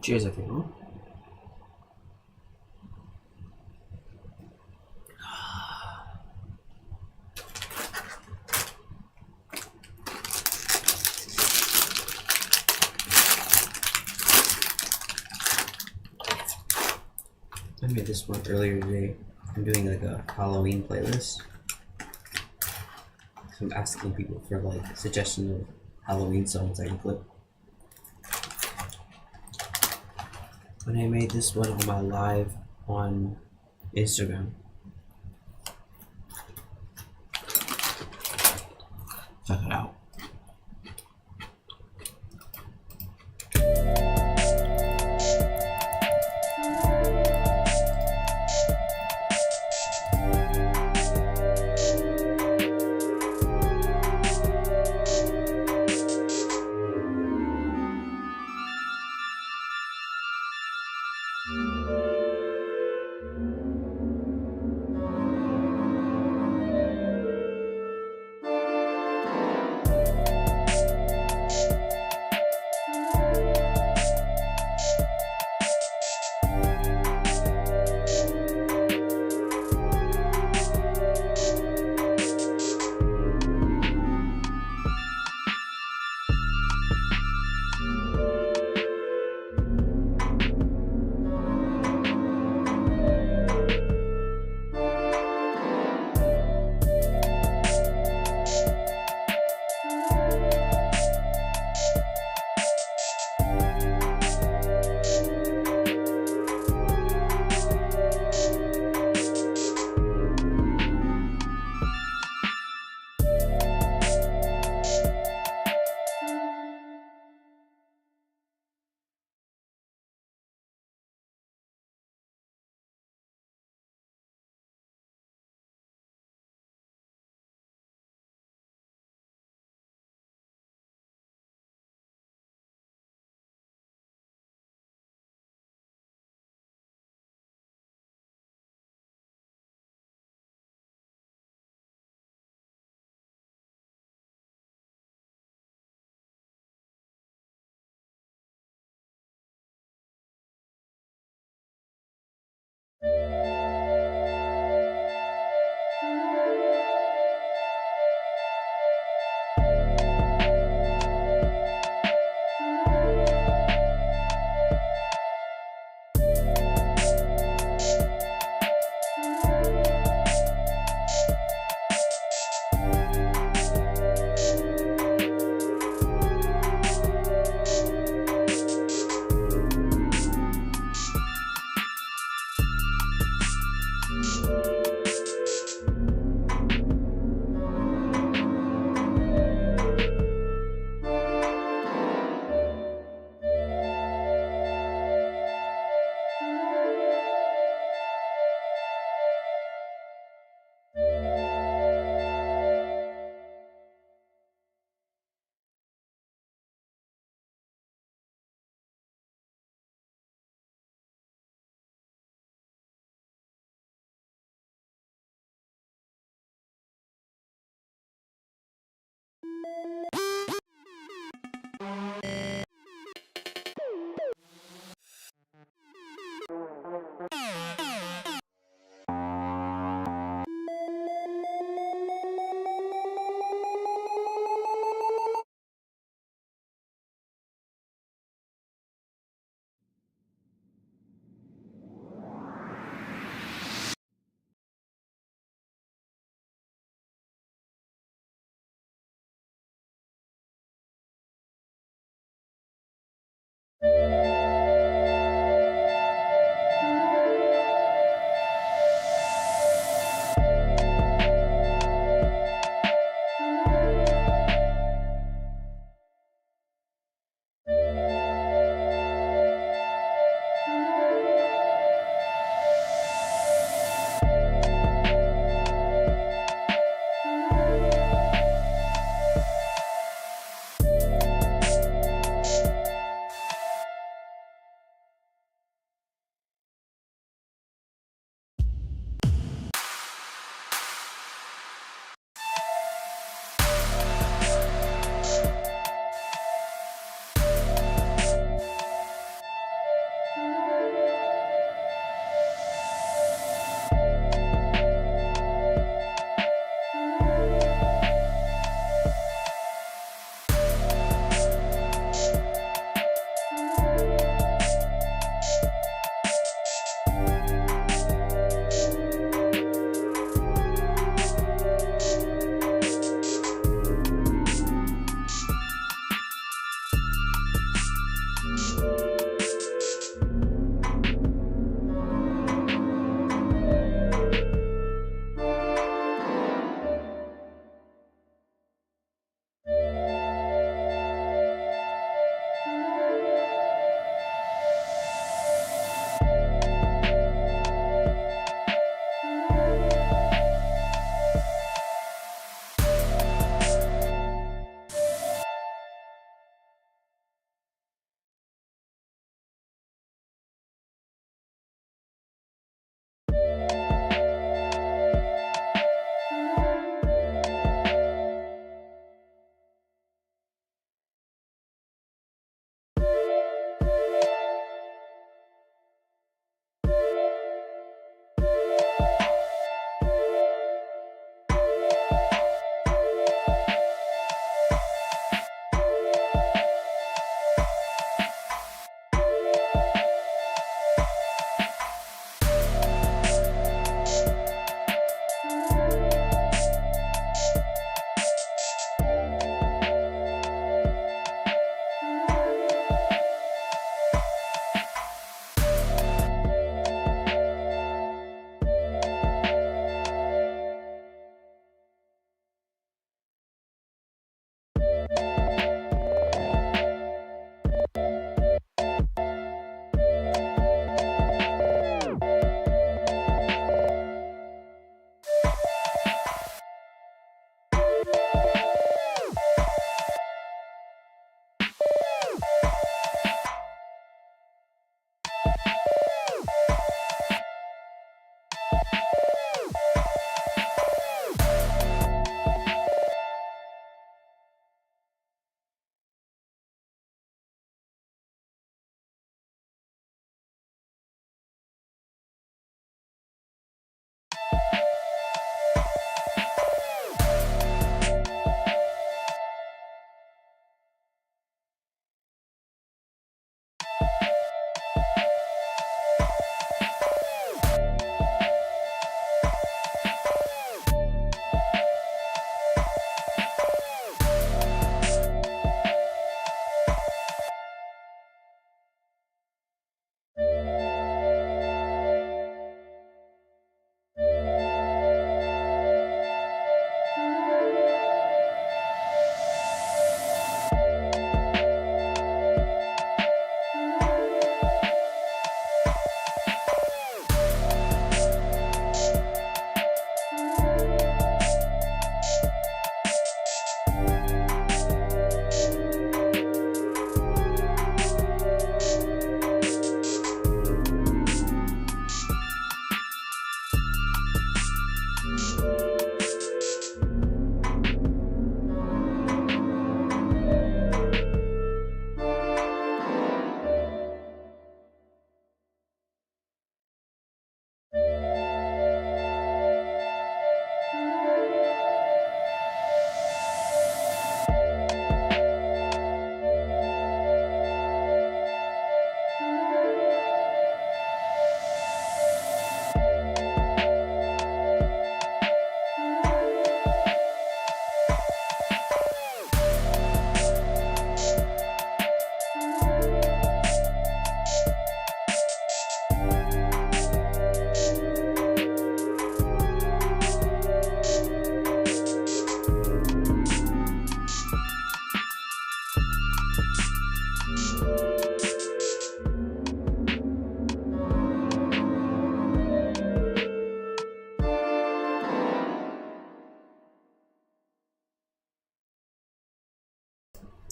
Cheers, everyone. I made this one earlier today. I'm doing like a Halloween playlist. So I'm asking people for like suggestions of Halloween songs I can clip. When I made this one on my live on Instagram. Check it out.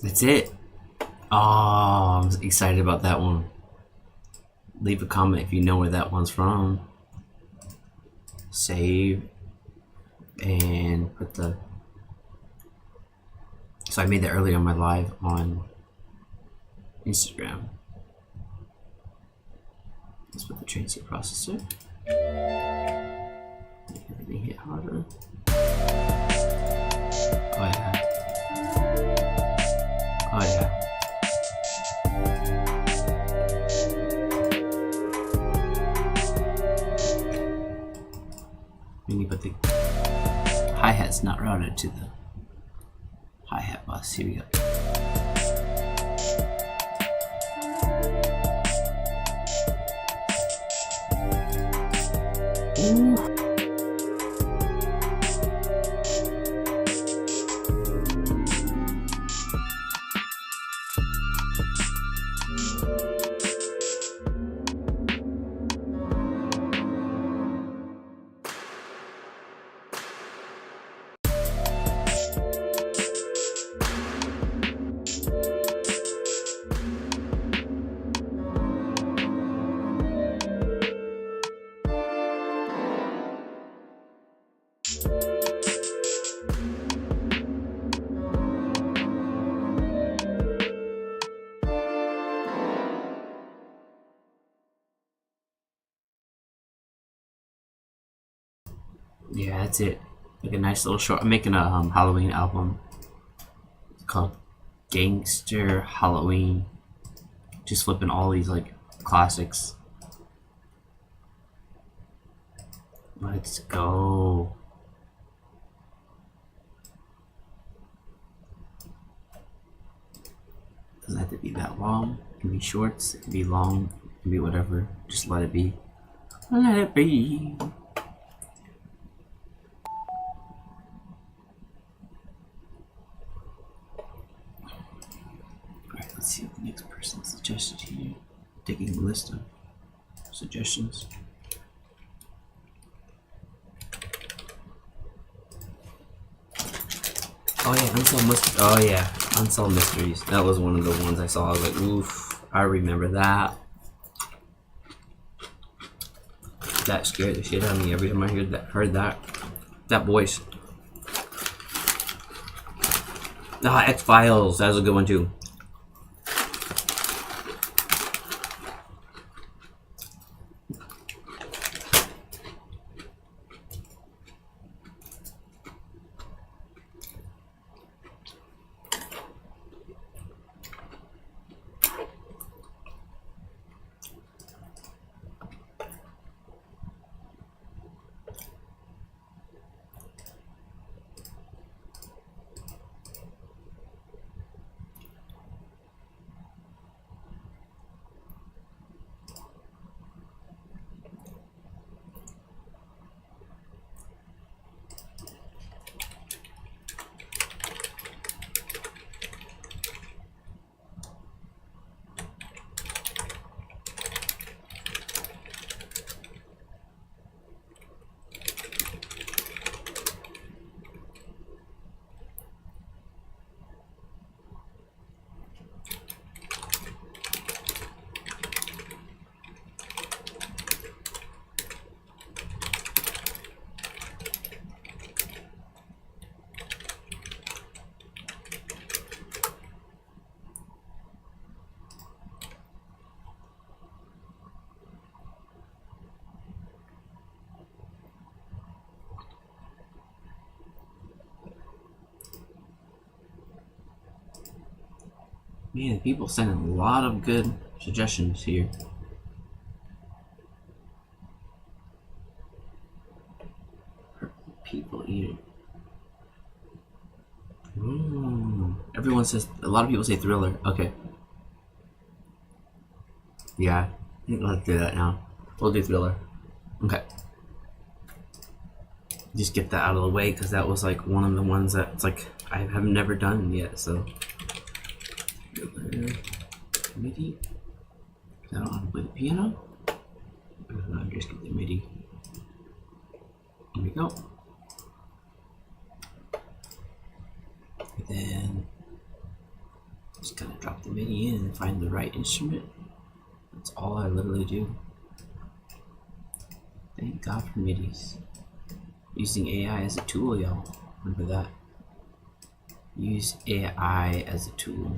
That's it. Oh, I'm excited about that one. Leave a comment if you know where that one's from. Save and put the. So I made that earlier on my live on Instagram. Let's put the transient processor. Make everything hit harder. Oh yeah. Oh yeah. But the hi-hat's not routed to the hi-hat bus. Here we go. Ooh. Yeah, that's it. Like a nice little short. I'm making a Halloween album. It's called Gangster Halloween. Just flipping all these like classics. Let's go. Doesn't have to be that long. It can be shorts. It can be long. It can be whatever. Just let it be. Let it be. Alright, let's see what the next person suggested here. Taking a list of suggestions. Oh yeah, Unsolved Mysteries. That was one of the ones I saw. I was like, oof, I remember that. That scared the shit out of me every time I heard that voice. Ah, X-Files. That was a good one too. Man, people sending a lot of good suggestions here. People eating. Everyone says, a lot of people say Thriller. Okay. Yeah, I think let's do that now. We'll do Thriller. Okay. Just get that out of the way because that was like one of the ones that it's like I have never done yet. So MIDI. I don't want to play the piano. I'll just get the MIDI. Here we go. And then Just kind of drop the MIDI in and find the right instrument. That's all I literally do. Thank God for MIDIs. Using AI as a tool, y'all. Remember that. Use AI as a tool.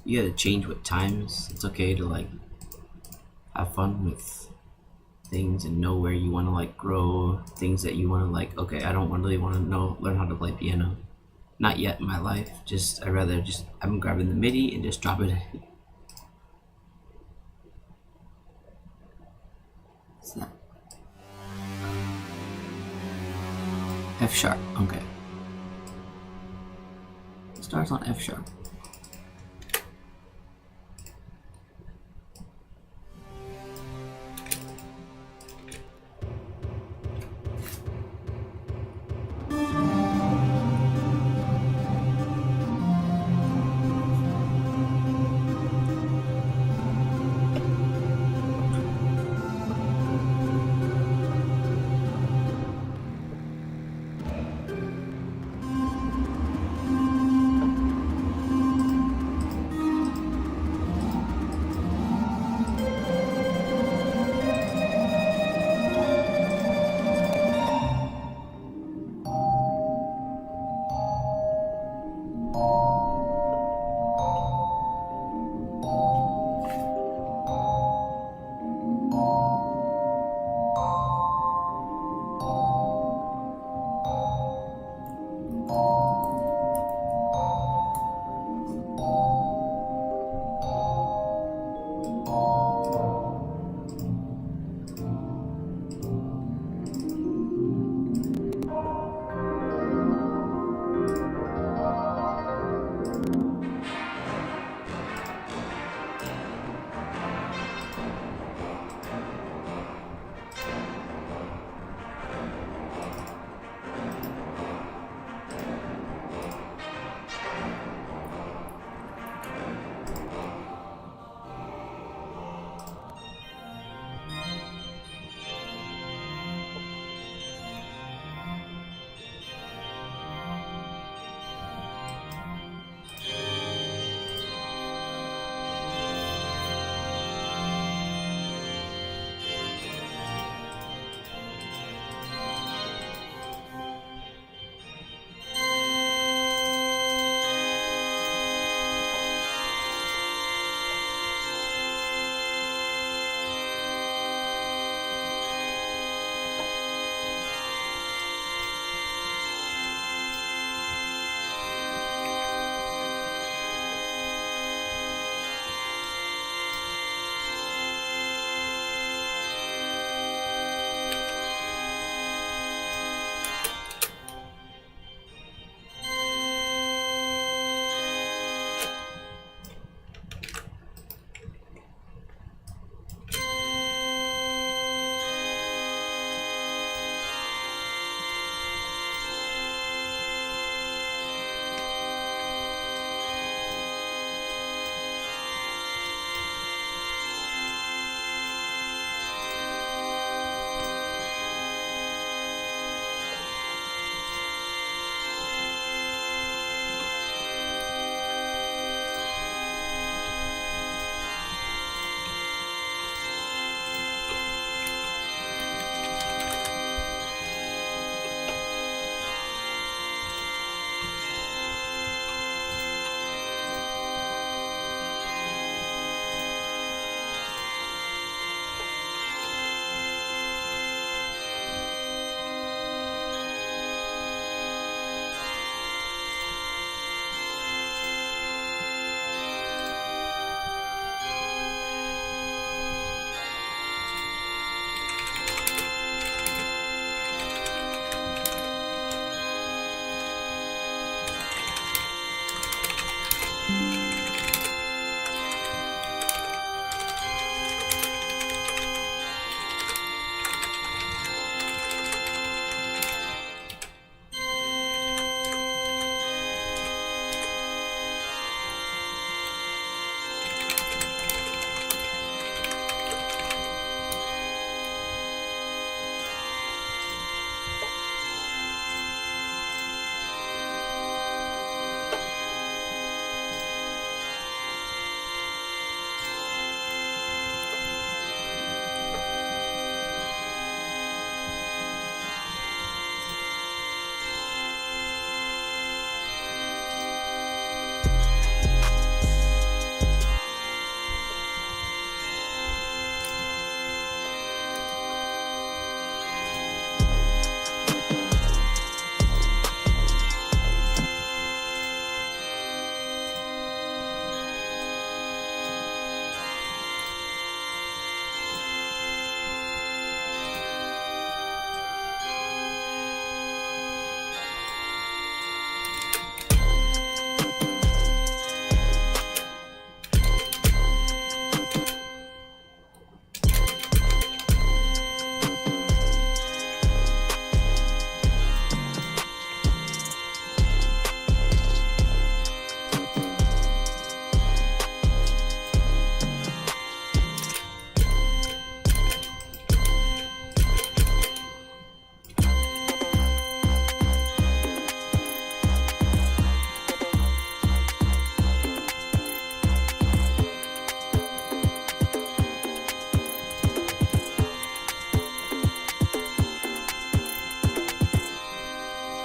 You gotta change with times. It's okay to like have fun with things and know where you want to like grow, things that you want to like. Okay, I don't really want to learn how to play piano. Not yet in my life. I'm grabbing the MIDI and just drop it in. What's that? F sharp. Okay. It starts on F sharp.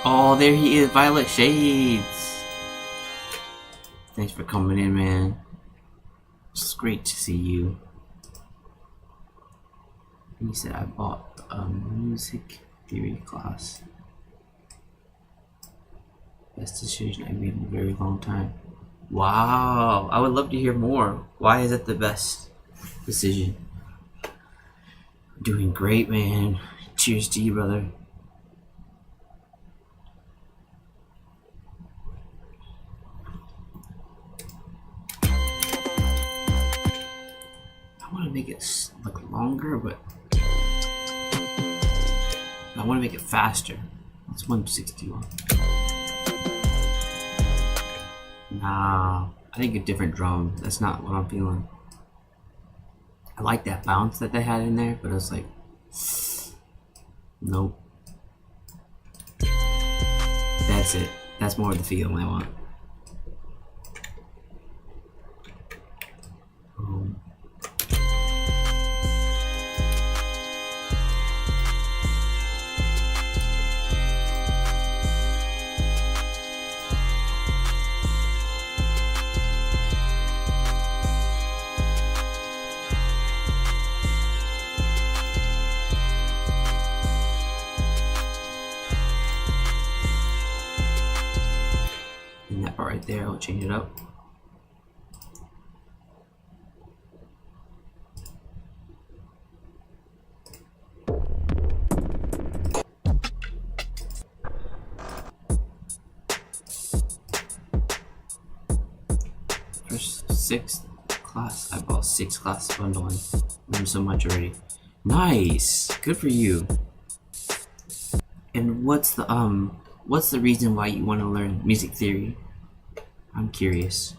Oh, there he is, Violet Shades. Thanks for coming in, man. It's great to see you. And he said I bought a music theory class. Best decision I made in a very long time. Wow, I would love to hear more. Why is it the best decision? Doing great, man. Cheers to you, brother. I want to make it look longer, but I want to make it faster. It's 161. Nah, I think a different drum. That's not what I'm feeling. I like that bounce that they had in there, but it's like, nope. That's it. That's more of the feeling I want. And that part right there, I'll change it up. First 6th class, I bought 6 class bundle and learned so much already. Nice, good for you. And what's the reason why you want to learn music theory? I'm curious.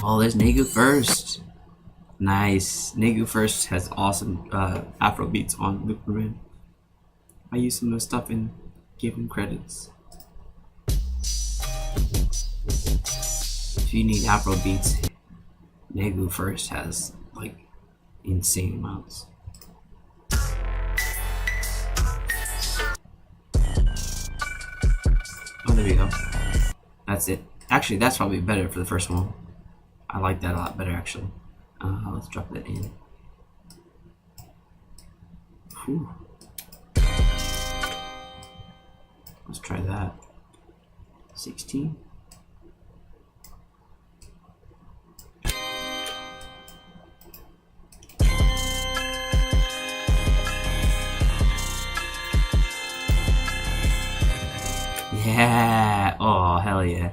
Oh, there's Negu First. Nice. Negu First has awesome Afro beats on Looperman. I use some of the stuff and give him credits. If you need Afro beats, Negu First has like insane amounts. Oh, there we go. That's it. Actually, that's probably better for the first one. I like that a lot better, actually. Let's drop that in. Whew. Let's try that. 16. Yeah! Oh, hell yeah.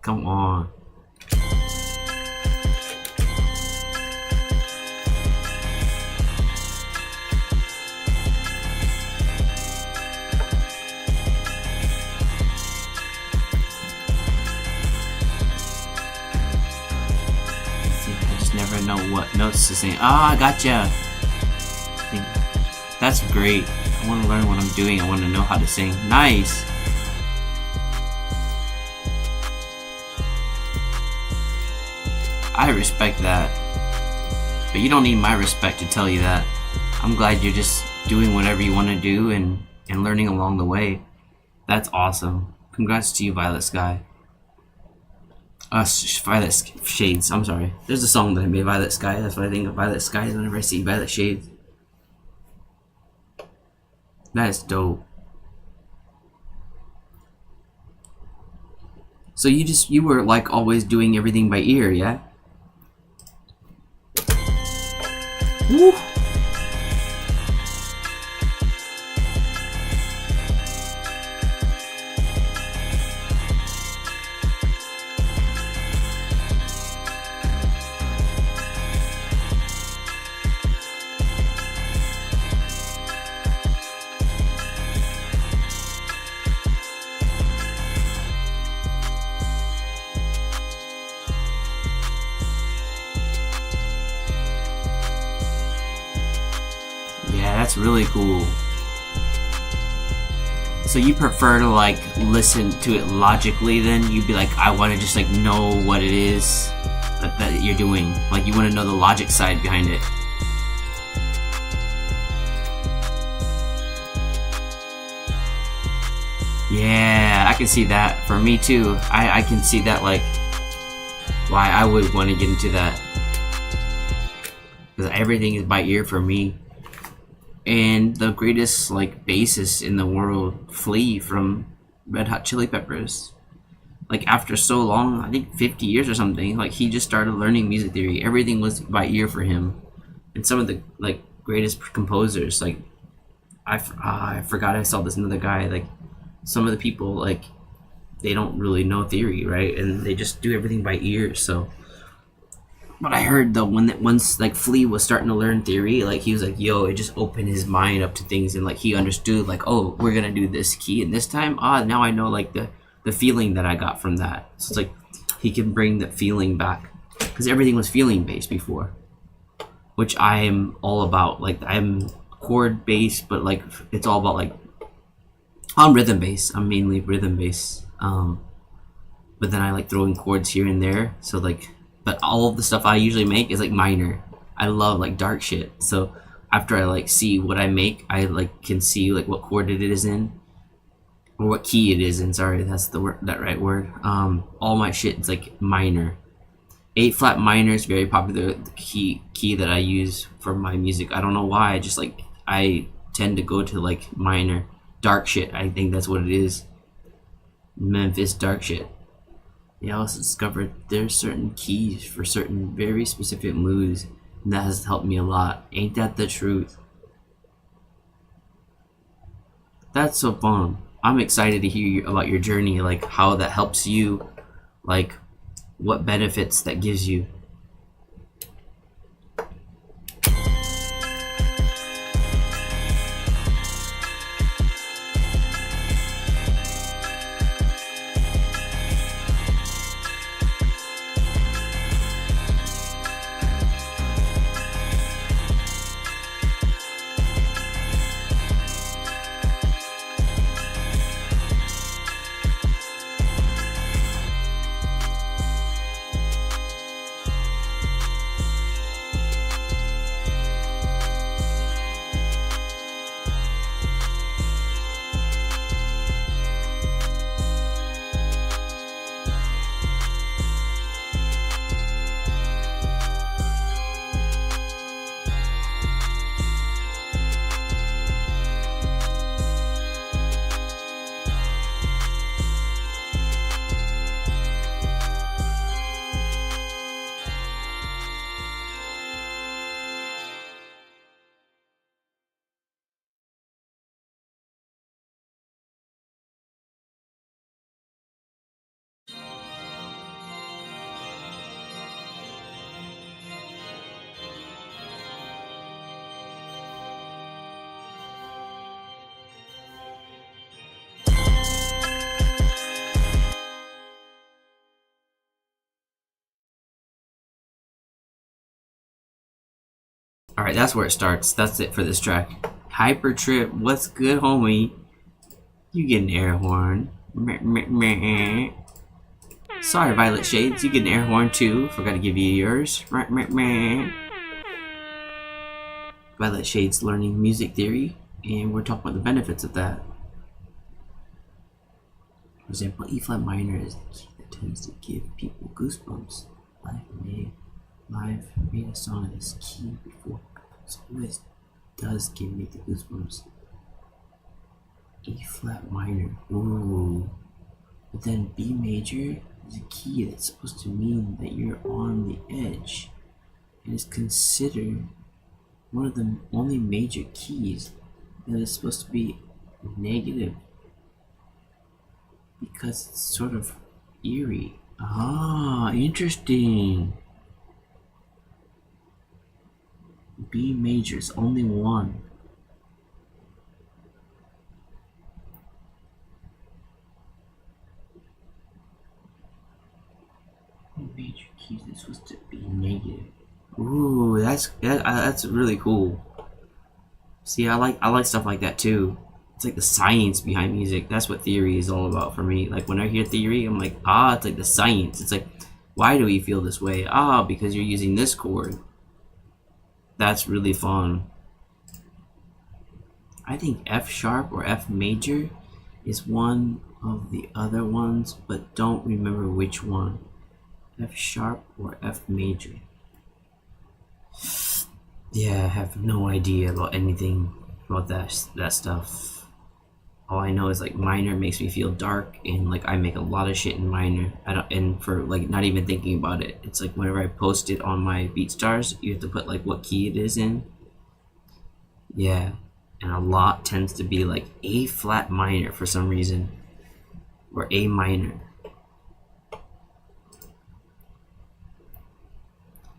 Come on. I just never know what notes to sing. Ah, I gotcha! That's great. I want to learn what I'm doing. I want to know how to sing. Nice! I respect that, but you don't need my respect to tell you that. I'm glad you're just doing whatever you want to do and learning along the way. That's awesome. Congrats to you, Violet Sky. Violet Shades, I'm sorry. There's a song that I made, Violet Sky. That's what I think of Violet Skies whenever I see Violet Shades. That is dope. So you were like always doing everything by ear, yeah? Woo. That's really cool. So you prefer to like listen to it logically then? You'd be like, I want to just like know what it is that you're doing. Like you want to know the logic side behind it. Yeah, I can see that. For me too. I can see that, like, why I would want to get into that. Because everything is by ear for me. And the greatest, like, bassist in the world, Flea from Red Hot Chili Peppers. Like, after so long, I think 50 years or something, like, he just started learning music theory. Everything was by ear for him. And some of the, like, greatest composers, like, I forgot I saw this another guy, like, some of the people, like, they don't really know theory, right? And they just do everything by ear. So, but I heard though, when that once, like, Flea was starting to learn theory, like, he was like, yo, it just opened his mind up to things, and, like, he understood, like, oh, we're gonna do this key, and this time, now I know, like, the feeling that I got from that. So it's like he can bring that feeling back, because everything was feeling based before, which I am all about. Like, I'm chord based, but, like, it's all about, like, I'm rhythm based. I'm mainly rhythm based. But then I like throwing chords here and there. So, like, but all of the stuff I usually make is, like, minor. I love, like, dark shit. So after I, like, see what I make, I, like, can see, like, what chord it is in, or what key it is in. Sorry, that's the word, that right word. All my shit is, like, minor. 8 flat minor is very popular, the key that I use for my music. I don't know why. I just, like, I tend to go to, like, minor dark shit. I think that's what it is. Memphis dark shit. I also discovered there's certain keys for certain very specific moods, and that has helped me a lot. Ain't that the truth? That's so fun. I'm excited to hear about your journey, like, how that helps you, like, what benefits that gives you. All right, that's where it starts. That's it for this track. Hyper Trip, what's good, homie? You get an air horn. Meh, meh, meh. Sorry, Violet Shades, you get an air horn too. Forgot to give you yours. Meh, meh, meh. Violet Shades learning music theory, and we're talking about the benefits of that. For example, E flat minor is the key that tends to give people goosebumps. Live made a song in this key before, so it always does give me the goosebumps. E flat minor, ooh. But then B major is a key that's supposed to mean that you're on the edge, and is considered one of the only major keys that is supposed to be negative, because it's sort of eerie. Ah, interesting. B major is only one. Major keys are supposed to be negative. Ooh, that's really cool. See, I like stuff like that too. It's like the science behind music. That's what theory is all about for me. Like, when I hear theory, I'm like, it's like the science. It's like, why do we feel this way? Because you're using this chord. That's really fun. I think F sharp or F major is one of the other ones, but don't remember which one. F sharp or F major? Yeah, I have no idea about anything about that stuff. All I know is like minor makes me feel dark, and like I make a lot of shit in minor. I don't, and for like not even thinking about it, it's like whenever I post it on my BeatStars, you have to put like what key it is in. Yeah, and a lot tends to be like A flat minor for some reason, or A minor.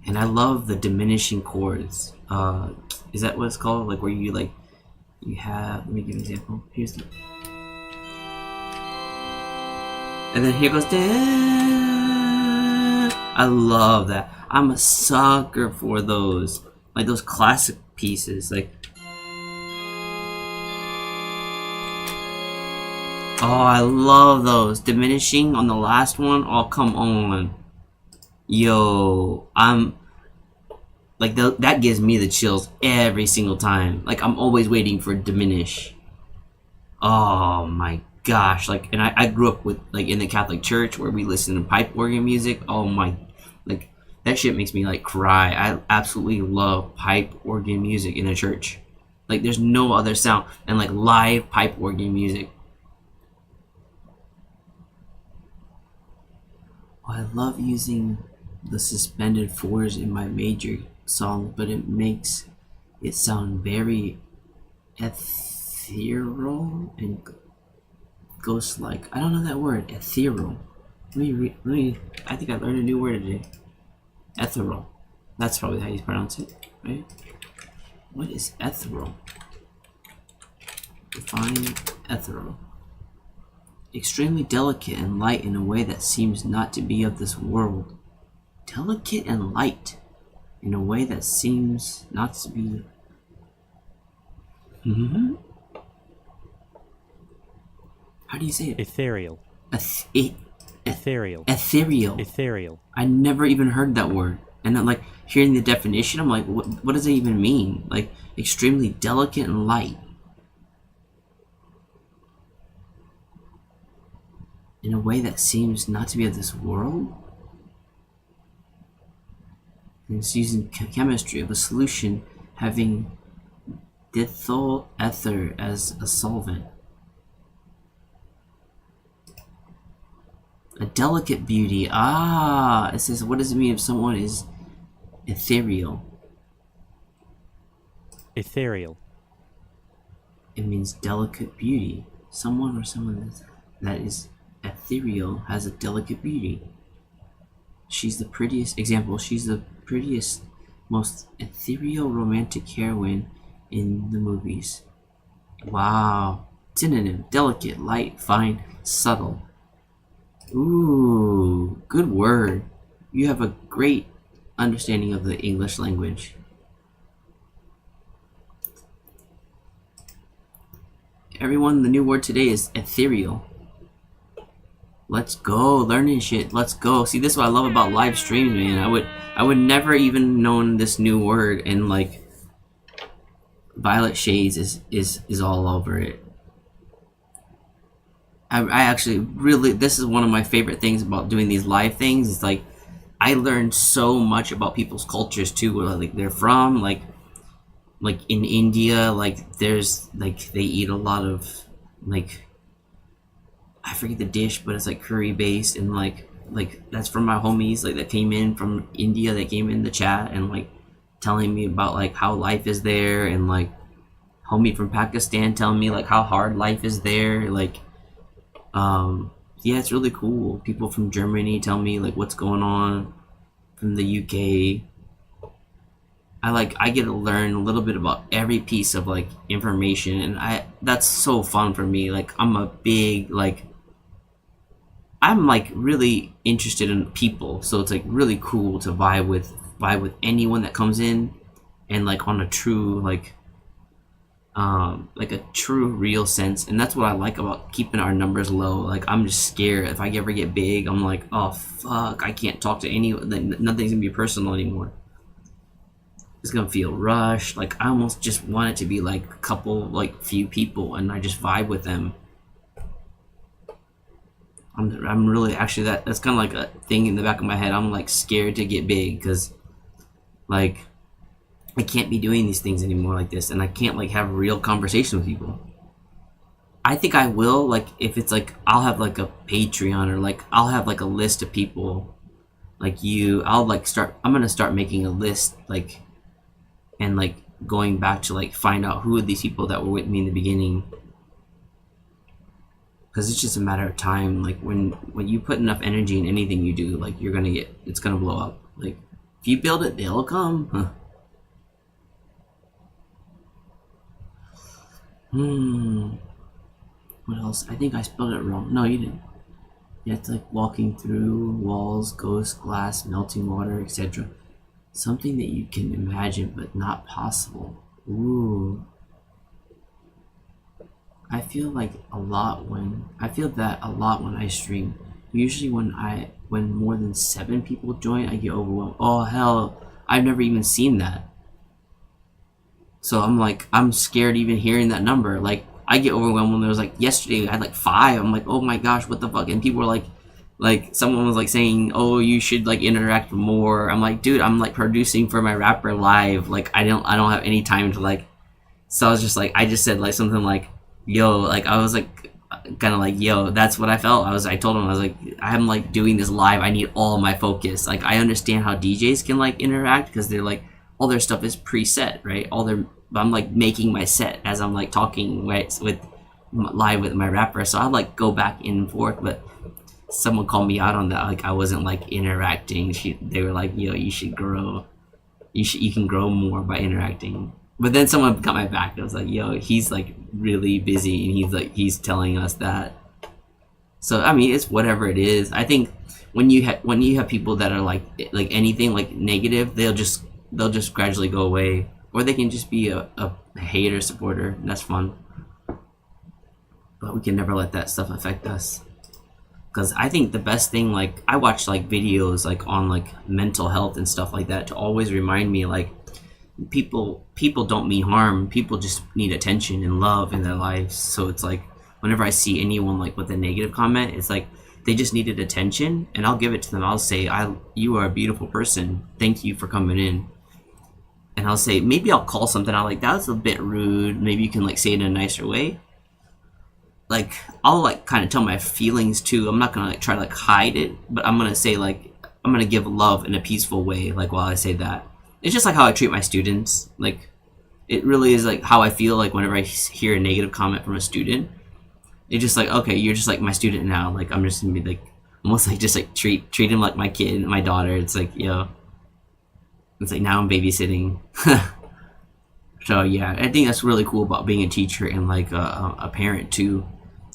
And I love the diminishing chords. Is that what it's called? Like where you like you have. Let me give an example. Here's the. And then here goes. I love that. I'm a sucker for those, like those classic pieces. Like, oh, I love those. Diminishing on the last one. Oh, come on. Yo, I'm like that gives me the chills every single time. Like I'm always waiting for diminish. Oh my gosh! Like, and I grew up with like in the Catholic Church where we listen to pipe organ music. Oh my, like that shit makes me like cry. I absolutely love pipe organ music in a church. Like there's no other sound than like live pipe organ music. Oh, I love using the suspended fours in my major song, but it makes it sound very ethereal and ghost-like. I don't know that word, ethereal. Let me. I think I learned a new word today. Ethereal. That's probably how you pronounce it, right? What is ethereal? Define ethereal. Extremely delicate and light in a way that seems not to be of this world. Delicate and light in a way that seems not to be. How do you say it? Ethereal. Ethereal. Ethereal. Ethereal. I never even heard that word. And I'm like hearing the definition, I'm like, what does it even mean? Like extremely delicate and light. In a way that seems not to be of this world? And it's using chemistry of a solution having dithyl ether as a solvent. A delicate beauty. Ah, it says, what does it mean if someone is ethereal? Ethereal. It means delicate beauty. Someone or someone that is ethereal has a delicate beauty. She's the prettiest, example, she's the prettiest, most ethereal romantic heroine in the movies. Wow. Synonym, delicate, light, fine, subtle. Ooh, good word. You have a great understanding of the English language. Everyone, the new word today is ethereal. Let's go, learning shit. Let's go. See, this is what I love about live streams, man. I would never even known this new word, and like Violet Shades is all over it. I actually really, this is one of my favorite things about doing these live things. It's like I learned so much about people's cultures too, where like they're from, like in India, like there's like they eat a lot of like, I forget the dish, but it's like curry based, and like that's from my homies like that came in from India, that came in the chat and like telling me about like how life is there, and like homie from Pakistan telling me like how hard life is there, like yeah, it's really cool. People from Germany tell me like what's going on from the UK. I get to learn a little bit about every piece of like information, and that's so fun for me. Like I'm a big like I'm like really interested in people, so it's like really cool to vibe with anyone that comes in, and like on a true like a true real sense. And that's what I like about keeping our numbers low. Like I'm just scared if I ever get big, I'm like, oh fuck, I can't talk to anyone, nothing's gonna be personal anymore. It's gonna feel rushed. Like I almost just want it to be like a couple, like few people, and I just vibe with them. I'm really actually that's kind of like a thing in the back of my head. I'm like scared to get big because like I can't be doing these things anymore like this, and I can't like have real conversation with people. I think I will, like, if it's like I'll have like a Patreon, or like I'll have like a list of people like you. I'll like start. I'm gonna start making a list, like, and like going back to like find out who are these people that were with me in the beginning, because it's just a matter of time. Like when you put enough energy in anything you do, like it's gonna blow up. Like if you build it, they'll come. Huh. What else? I think I spelled it wrong. No, you didn't. Yeah, it's like walking through walls, ghosts, glass, melting water, etc. Something that you can imagine but not possible. Ooh. I feel that a lot when I stream. Usually when more than 7 people join, I get overwhelmed. Oh hell, I've never even seen that. So I'm scared even hearing that number. Like I get overwhelmed when there was like yesterday I had like 5. I'm like, oh my gosh, what the fuck? And people were like someone was like saying, oh, you should like interact more. I'm like, dude, I'm like producing for my rapper live. Like I don't have any time to like. So I was just like, I just said like something like, yo, like I was like kind of like, yo, that's what I felt. I told him, I was like, I'm like doing this live. I need all my focus. Like I understand how DJs can like interact because they're like all their stuff is preset, right? I'm like making my set as I'm like talking with live with my rapper. So I like go back and forth, but someone called me out on that. Like I wasn't like interacting. They were like, yo, you should grow. You can grow more by interacting. But then someone got my back. I was like, yo, he's like really busy, and he's telling us that. So I mean, it's whatever it is. I think when you have people that are like anything like negative, they'll just gradually go away, or they can just be a hater supporter. And that's fun. But we can never let that stuff affect us. Because I think the best thing, like I watch like videos like on like mental health and stuff like that to always remind me like people don't mean harm. People just need attention and love in their lives. So it's like whenever I see anyone like with a negative comment, it's like they just needed attention, and I'll give it to them. I'll say, you are a beautiful person. Thank you for coming in. And I'll say, maybe I'll call something out like that was a bit rude. Maybe you can like say it in a nicer way. Like I'll like kind of tell my feelings too. I'm not gonna like try to like hide it, but I'm gonna say like I'm gonna give love in a peaceful way. Like while I say that, it's just like how I treat my students. Like it really is like how I feel like whenever I hear a negative comment from a student. It's just like, okay, you're just like my student now. Like I'm just gonna be like almost like just like treat him like my kid, my daughter. It's like, yo, it's like now I'm babysitting. So yeah, I think that's really cool about being a teacher and like a parent too.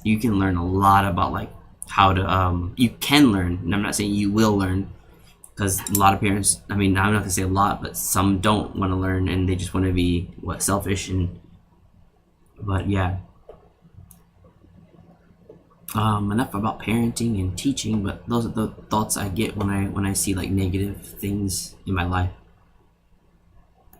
You can learn a lot about like how to you can learn, and I'm not saying you will learn, because a lot of parents, I mean, I'm not gonna say a lot, but some don't want to learn and they just want to be selfish. And but yeah, enough about parenting and teaching, but those are the thoughts I get when I see like negative things in my life.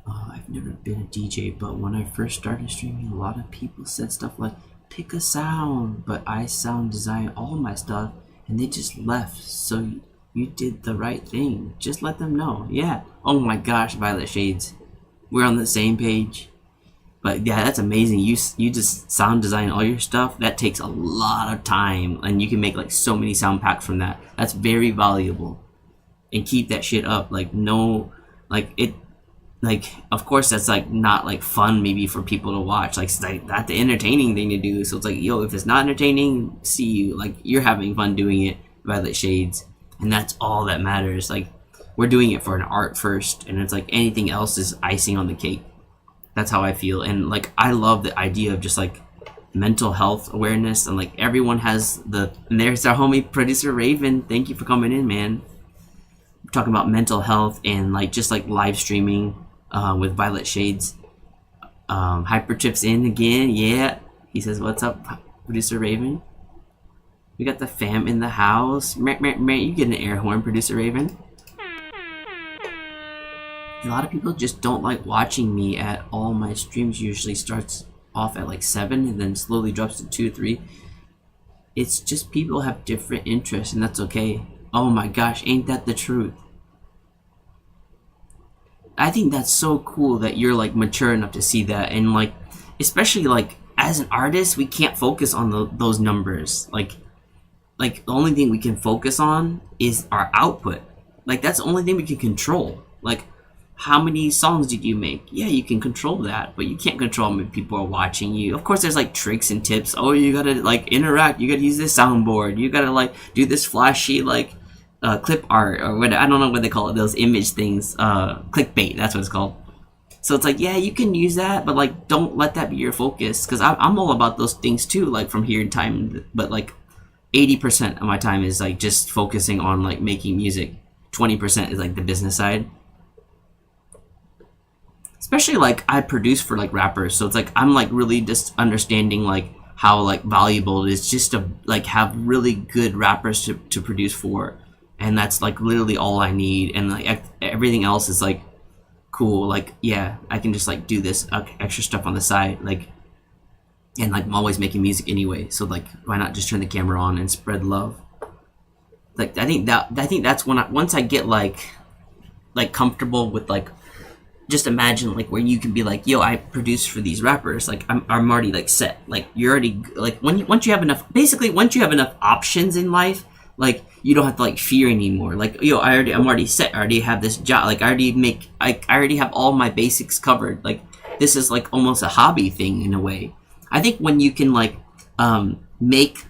I've never been a DJ, but when I first started streaming, a lot of people said stuff like, pick a sound, but I sound design all my stuff, and they just left. So you did the right thing. Just let them know. Yeah. Oh my gosh, Violet Shades. We're on the same page. But yeah, that's amazing. You just sound design all your stuff. That takes a lot of time, and you can make like so many sound packs from that. That's very valuable. And keep that shit up. Like no, like it. Like, of course, that's like not like fun maybe for people to watch. Like, it's like that's the entertaining thing to do. So it's like, yo, if it's not entertaining, see you. Like, you're having fun doing it, Violet Shades, and that's all that matters. Like, we're doing it for an art first, and it's like anything else is icing on the cake. That's how I feel, and like I love the idea of just like mental health awareness, and like everyone has and there's our homie producer Raven. Thank you for coming in, man. We're talking about mental health and like just like live streaming. With Violet Shades. Hyperchips in again, yeah. He says, what's up, Producer Raven? We got the fam in the house. Meh, meh, meh. You get an air horn, Producer Raven. A lot of people just don't like watching me at all. My streams usually starts off at like 7 and then slowly drops to 2, 3. It's just people have different interests, and that's okay. Oh my gosh, ain't that the truth? I think that's so cool that you're like mature enough to see that, and like, especially like as an artist, we can't focus on those numbers. Like the only thing we can focus on is our output. Like that's the only thing we can control. Like, how many songs did you make? Yeah, you can control that, but you can't control how many people are watching you. Of course, there's like tricks and tips. Oh, you gotta like interact. You gotta use this soundboard. You gotta like do this flashy like clip art or what, I don't know what they call it. Those image things, clickbait. That's what it's called. So it's like, yeah, you can use that, but like, don't let that be your focus. Because I'm all about those things too. Like from here in time, but like 80% of my time is like just focusing on like making music. 20% is like the business side. Especially like I produce for like rappers, so it's like I'm like really just understanding like how like valuable it is just to like have really good rappers to produce for, and that's like literally all I need, and like everything else is like cool. Like yeah, I can just like do this extra stuff on the side, like, and like I'm always making music anyway, so like why not just turn the camera on and spread love? Like I think that's when once I get like comfortable with like, just imagine like where you can be like, yo, I produce for these rappers, like I'm already like set, like you're already like once you have enough, basically once you have enough options in life, like you don't have to like fear anymore. Like yo, I'm already set, I already have this job, like I already have all my basics covered. Like this is like almost a hobby thing in a way. I think when you can like make,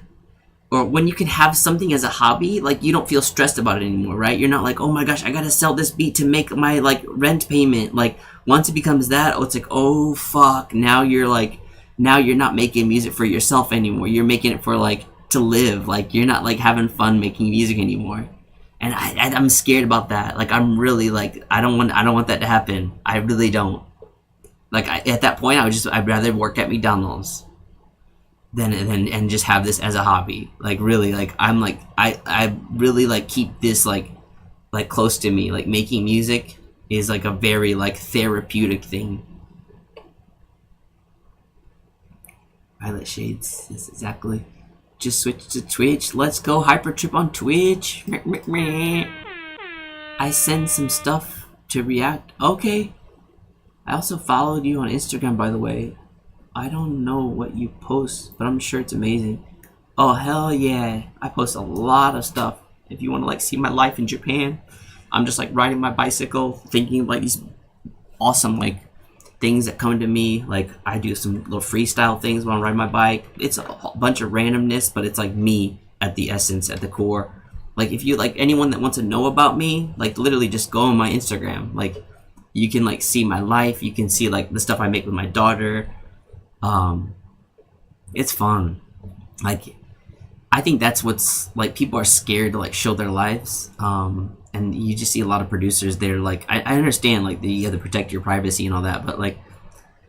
or when you can have something as a hobby, like you don't feel stressed about it anymore, right? You're not like, oh my gosh, I gotta sell this beat to make my like rent payment. Like once it becomes that, it's like, oh fuck, now you're not making music for yourself anymore. You're making it for like to live. Like you're not like having fun making music anymore. And I'm scared about that. Like I'm really like, I don't want that to happen. I really don't. Like at that point, I'd rather work at McDonald's than and just have this as a hobby. Like really, like I'm like I really like keep this like close to me. Like making music is like a very like therapeutic thing. Violet Shades, yes, exactly. Just switch to Twitch. Let's go Hypertrip on Twitch. I send some stuff to react. Okay. I also followed you on Instagram, by the way. I don't know what you post, but I'm sure it's amazing. Oh hell yeah, I post a lot of stuff. If you want to like see my life in Japan, I'm just like riding my bicycle, thinking of like these awesome like things that come to me. Like I do some little freestyle things while I'm riding my bike. It's a bunch of randomness, but it's like me at the essence, at the core. Like if you like anyone that wants to know about me, like literally just go on my Instagram. Like you can like see my life. You can see like the stuff I make with my daughter. It's fun. Like I think that's what's like, people are scared to like show their lives, and you just see a lot of producers, they're like, I understand like you have to protect your privacy and all that, but like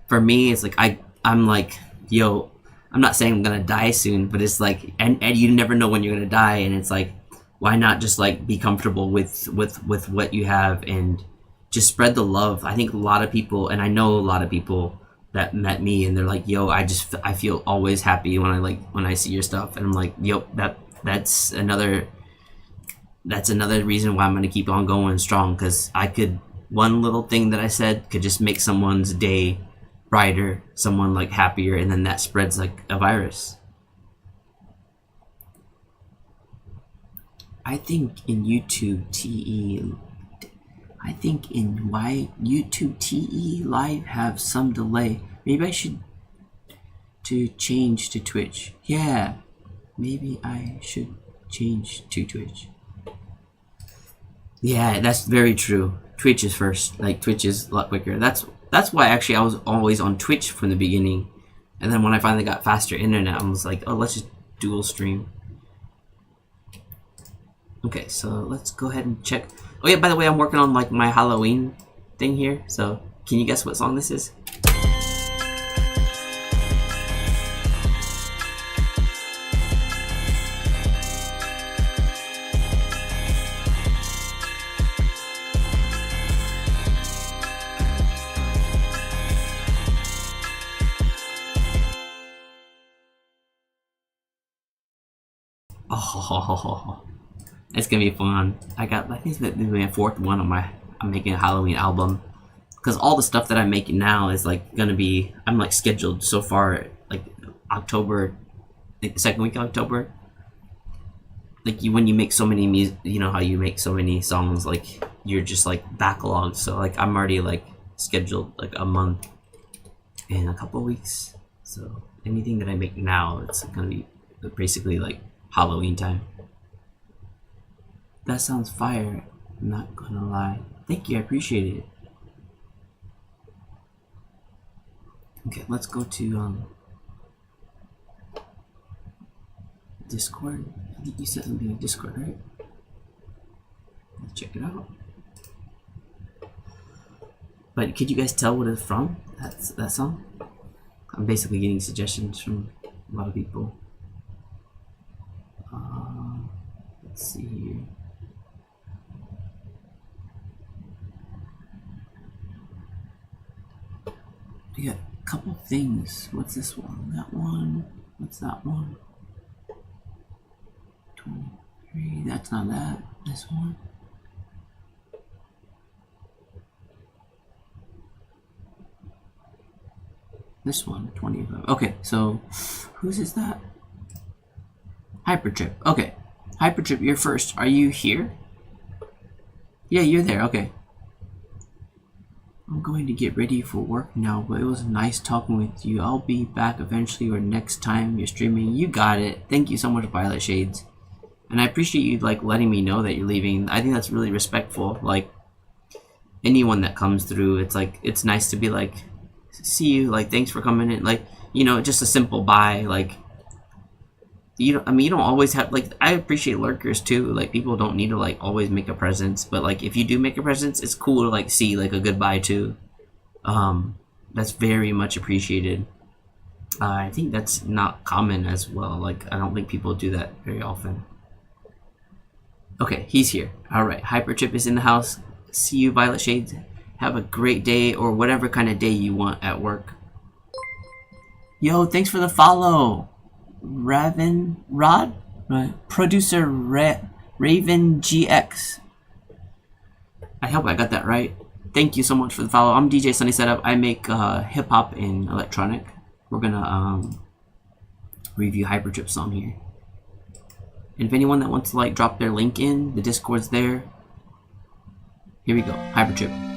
for me it's like I'm like, yo, I'm not saying I'm gonna die soon, but it's like, and you never know when you're gonna die, and it's like, why not just like be comfortable with what you have and just spread the love. I think a lot of people, and I know a lot of people that met me and they're like, yo, I feel always happy when I see your stuff, and I'm like, yo, that's another reason why I'm gonna keep on going strong, because one little thing that I said could just make someone's day brighter, someone like happier, and then that spreads like a virus. I think in YouTube TE live have some delay. Maybe I should to change to Twitch. Yeah, maybe I should change to Twitch. Yeah, that's very true. Twitch is first. Like Twitch is a lot quicker. That's why actually I was always on Twitch from the beginning, and then when I finally got faster internet, I was like, oh, let's just dual stream. Okay, so let's go ahead and check. Oh yeah, by the way, I'm working on like my Halloween thing here. So can you guess what song this is? Oh, it's gonna be fun. I think it's my fourth one on I'm making a Halloween album. Because all the stuff that I'm making now is like gonna be, I'm like scheduled so far, like October, like the second week of October. Like when you make so many music, you know how you make so many songs, like you're just like backlogged. So like I'm already like scheduled like a month and a couple of weeks. So anything that I make now, it's gonna be basically like Halloween time. That sounds fire. I'm not gonna lie. Thank you, I appreciate it. Okay, let's go to Discord. I think you said something in Discord, right? Let's check it out. But could you guys tell what it's from? That song? I'm basically getting suggestions from a lot of people. Let's see here. We got a couple things. What's this one? That one? What's that one? 23. That's not that. This one. This one, 25. Okay, so whose is that? Hypertrip. Okay. Hypertrip, you're first. Are you here? Yeah, you're there. Okay. I'm going to get ready for work now, but it was nice talking with you. I'll be back eventually or next time you're streaming. You got it. Thank you so much, Violet Shades. And I appreciate you like letting me know that you're leaving. I think that's really respectful. Like anyone that comes through, it's like it's nice to be like, see you, like thanks for coming in, like, you know, just a simple bye. Like you don't always have, like, I appreciate lurkers too, like people don't need to like always make a presence, but like if you do make a presence, it's cool to like see like a goodbye too. That's very much appreciated. I think that's not common as well. Like I don't think people do that very often. Okay, he's here. All right, Hyperchip is in the house. See you, Violet Shades. Have a great day, or whatever kind of day you want at work. Yo, thanks for the follow, Raven Rod, producer Raven GX. I hope I got that right. Thank you so much for the follow. I'm DJ Sunny Setup. I make hip hop and electronic. We're gonna review Hypertrip song here. And if anyone that wants to like drop their link in, the Discord's there. Here we go, Hypertrip.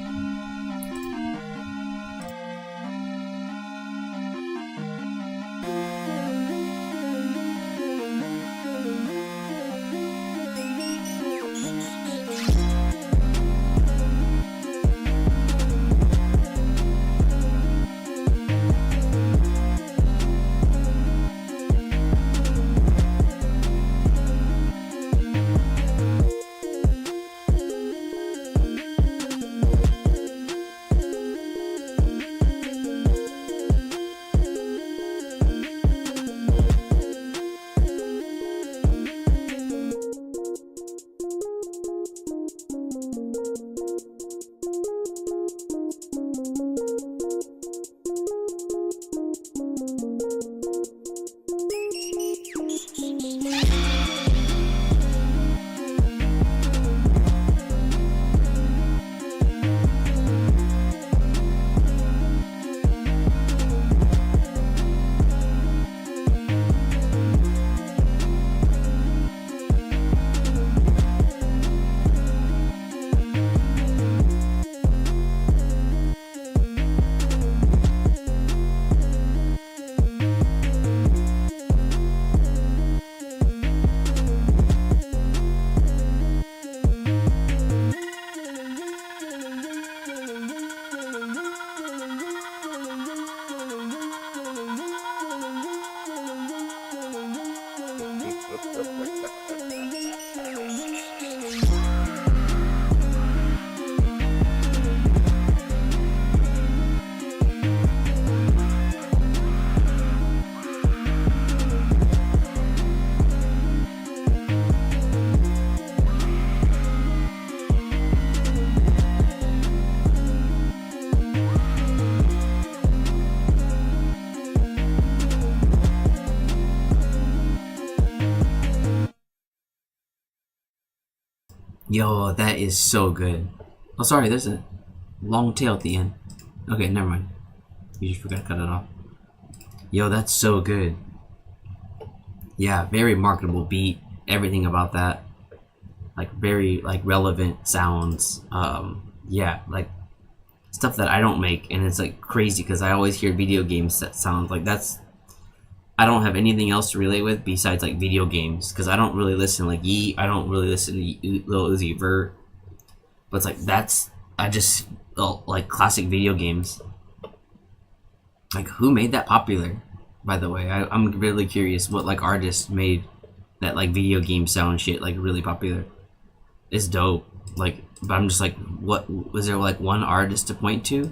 Yo, that is so good. Oh, sorry, there's a long tail at the end. Okay, never mind. You just forgot to cut it off. Yo, that's so good. Yeah, very marketable beat. Everything about that. Like, very, like, relevant sounds. Yeah, like, stuff that I don't make. And it's, like, crazy because I always hear video games that sound like that's... I don't have anything else to relate with besides, like, video games. Because I don't really listen to, like, Yeet. I don't really listen to Lil Uzi Vert. But it's, like, that's... I just... like, classic video games. Like, who made that popular, by the way? I'm really curious what, like, artists made that, like, video game sound shit, like, really popular. It's dope. Like, but I'm just like, what... Was there, like, one artist to point to?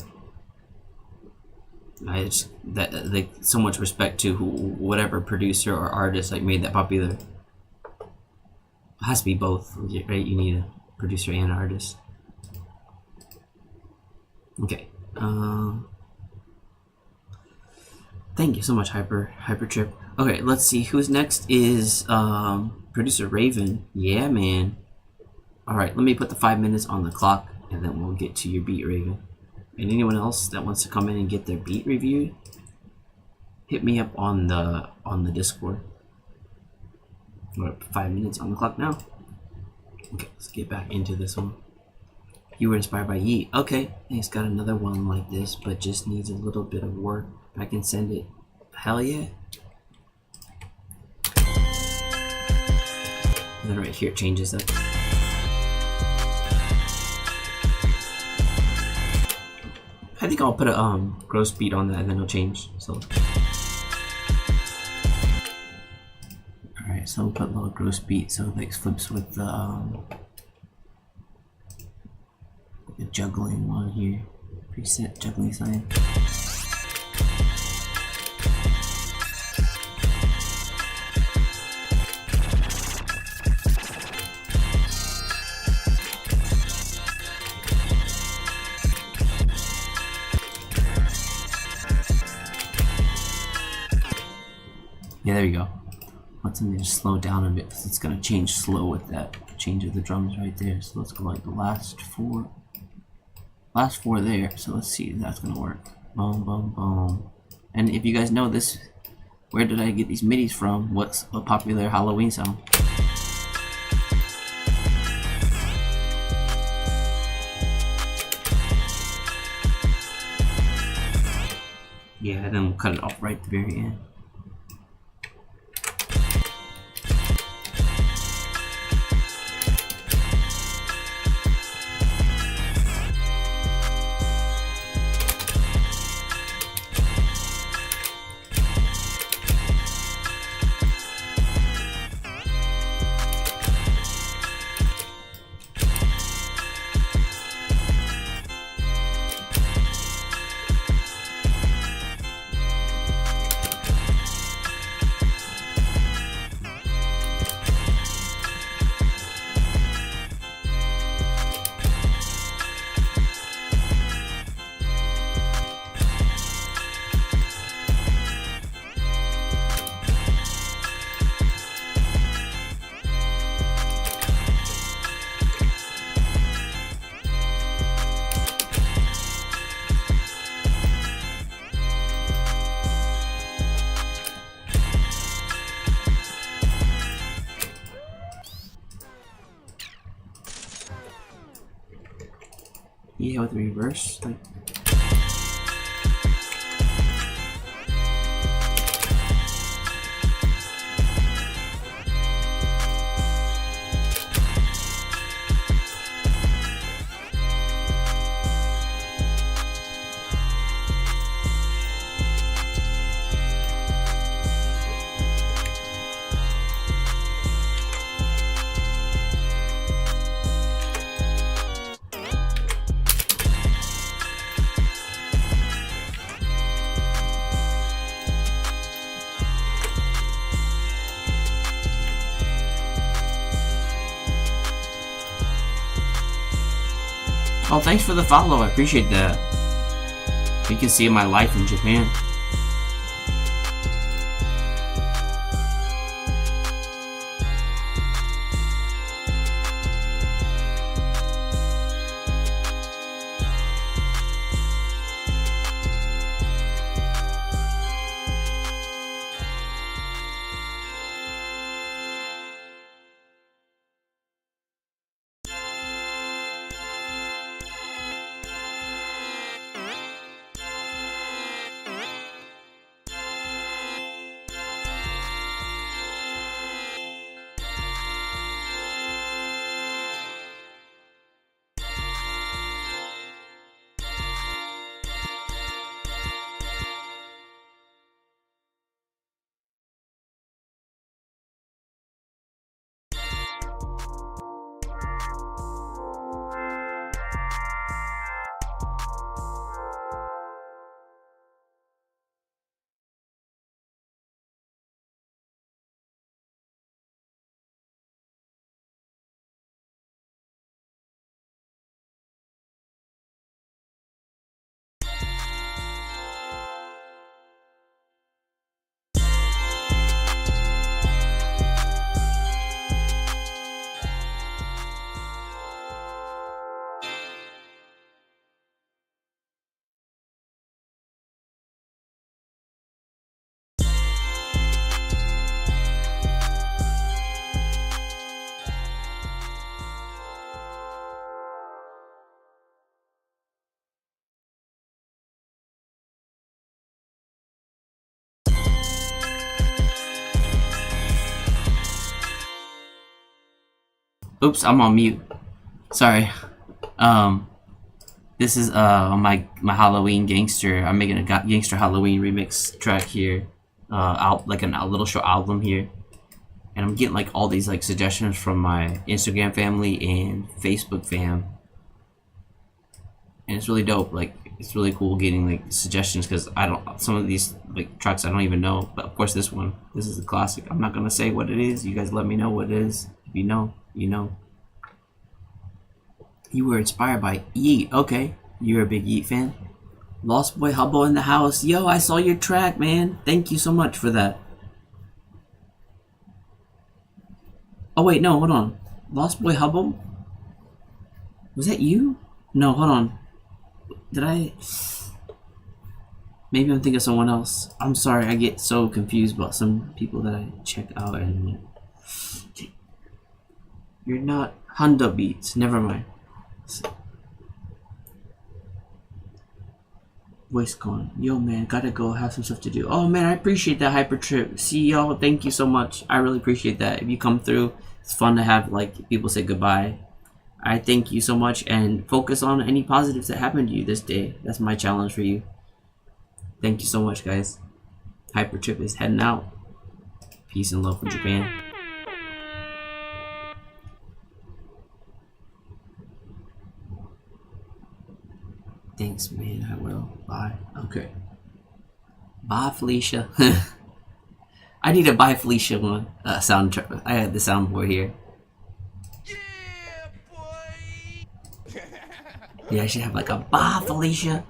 I just... That, like, so much respect to whatever producer or artist, like, made that popular. It has to be both, right? You need a producer and an artist. Okay. Thank you so much, Hypertrip. Okay, let's see. Who's next is producer Raven. Yeah, man. Alright, let me put the 5 minutes on the clock, and then we'll get to your beat, Raven. And anyone else that wants to come in and get their beat reviewed, hit me up on the Discord. We're at 5 minutes on the clock now. Okay, let's get back into this one. You were inspired by Yeet. Okay, it's got another one like this, but just needs a little bit of work. I can send it. Hell yeah. And then right here it changes up. I think I'll put a gross beat on that and then it'll change. So alright, so we'll put a little gross beat so it like flips with the juggling one here. Preset juggling sign. Yeah, there you go. Want something to slow down a bit because it's gonna change slow with that change of the drums right there. So let's go like the last four there. So let's see if that's gonna work. Boom, boom, boom. And if you guys know this, where did I get these midis from? What's a popular Halloween song? Yeah, and then we'll cut it off right at the very end. Yeah, with the reverse, like. Oh, thanks for the follow. I appreciate that. You can see my life in Japan. Oops, I'm on mute. Sorry. This is my Halloween gangster. I'm making a Gangster Halloween remix track here. Out like a little short album here, and I'm getting like all these like suggestions from my Instagram family and Facebook fam, and it's really dope. Like it's really cool getting like suggestions because some of these like tracks I don't even know, but of course this is a classic. I'm not gonna say what it is. You guys let me know what it is. If you know, you know. You were inspired by Yeet. Okay, you're a big Yeet fan. Lost Boy Hubbo in the house. Yo, I saw your track, man. Thank you so much for that. Oh wait, no, hold on. Lost Boy Hubbo? Was that you? No, hold on. Did I? Maybe I'm thinking of someone else. I'm sorry, I get so confused about some people that I check out and you're not Honda Beats. Never mind. Voice gone. Yo man, gotta go, have some stuff to do. Oh man, I appreciate that hyper trip. See y'all, thank you so much. I really appreciate that. If you come through, it's fun to have like people say goodbye. I thank you so much and focus on any positives that happened to you this day. That's my challenge for you. Thank you so much, guys. Hyper trip is heading out. Peace and love from Japan. Thanks, man. I will. Bye. Okay. Bye, Felicia. I need a bye, Felicia one. Sound. I had the soundboard here. Yeah, boy. Yeah, I should have like a bye, Felicia.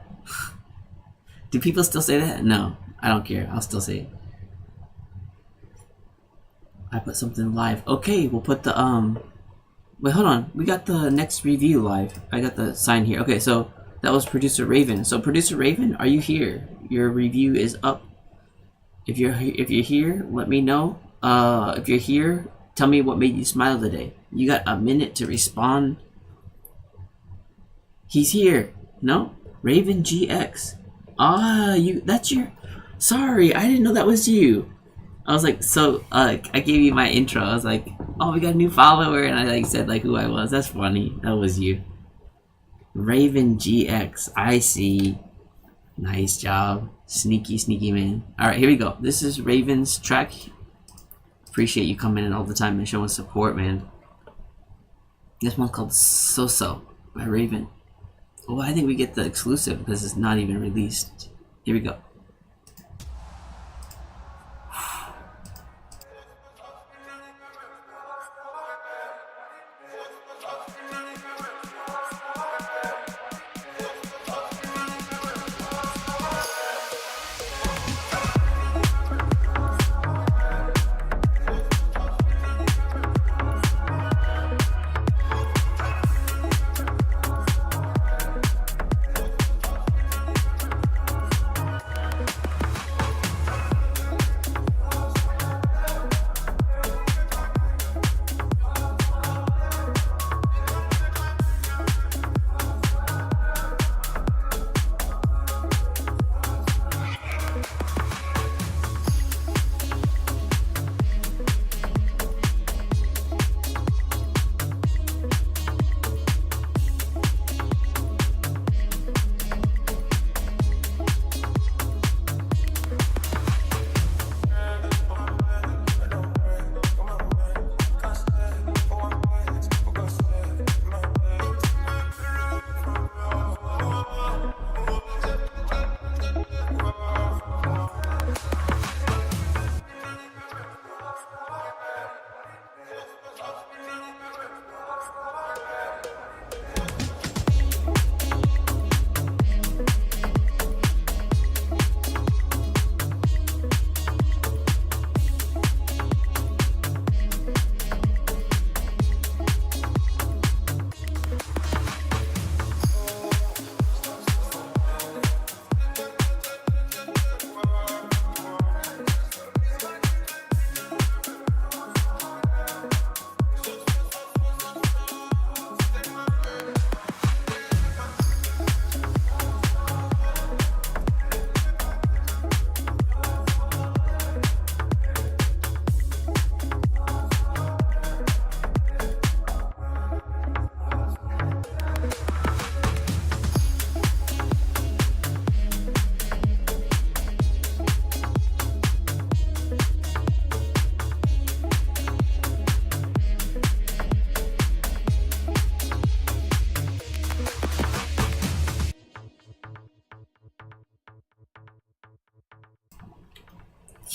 Do people still say that? No, I don't care. I'll still say it. I put something live. Okay, we'll put the Wait, hold on. We got the next review live. I got the sign here. Okay, so. That was Producer Raven. So Producer Raven, are you here? Your review is up. If you're here, let me know. If you're here, tell me what made you smile today. You got a minute to respond. He's here. No? Raven GX. That's your. Sorry, I didn't know that was you. I was like, I gave you my intro. I was like, oh, we got a new follower, and I like said like who I was. That's funny. That was you. Raven GX, I see. Nice job. Sneaky man. Alright, here we go. This is Raven's track. Appreciate you coming in all the time and showing support, man. This one's called So by Raven. Oh, I think we get the exclusive because it's not even released. Here we go.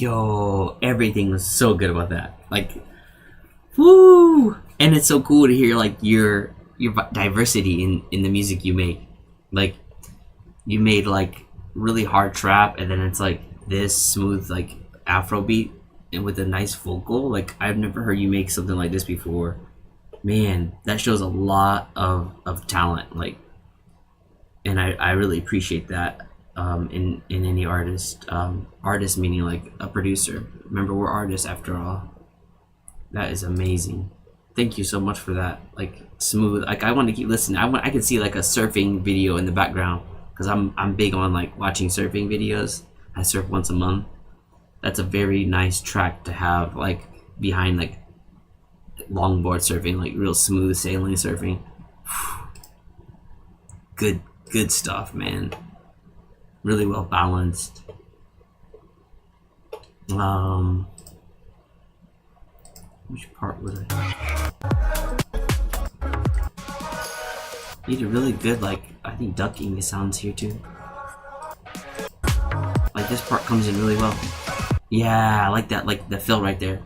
Yo, everything was so good about that. Like, woo! And it's so cool to hear like your diversity in the music you make. Like, you made like really hard trap, and then it's like this smooth like Afro beat, and with a nice vocal. Like, I've never heard you make something like this before. Man, that shows a lot of talent. Like, and I really appreciate that. In any artist, artist meaning like a producer. Remember, we're artists after all. That is amazing. Thank you so much for that. Like, smooth. Like, I want to keep listening. I can see like a surfing video in the background, because I'm big on like watching surfing videos. I surf once a month. That's a very nice track to have like behind like longboard surfing, like real smooth sailing surfing. Good stuff, man. Really well balanced. Which part was I? You did really good, like, I think ducking the sounds here too. Like, this part comes in really well. Yeah, I like that, like the fill right there.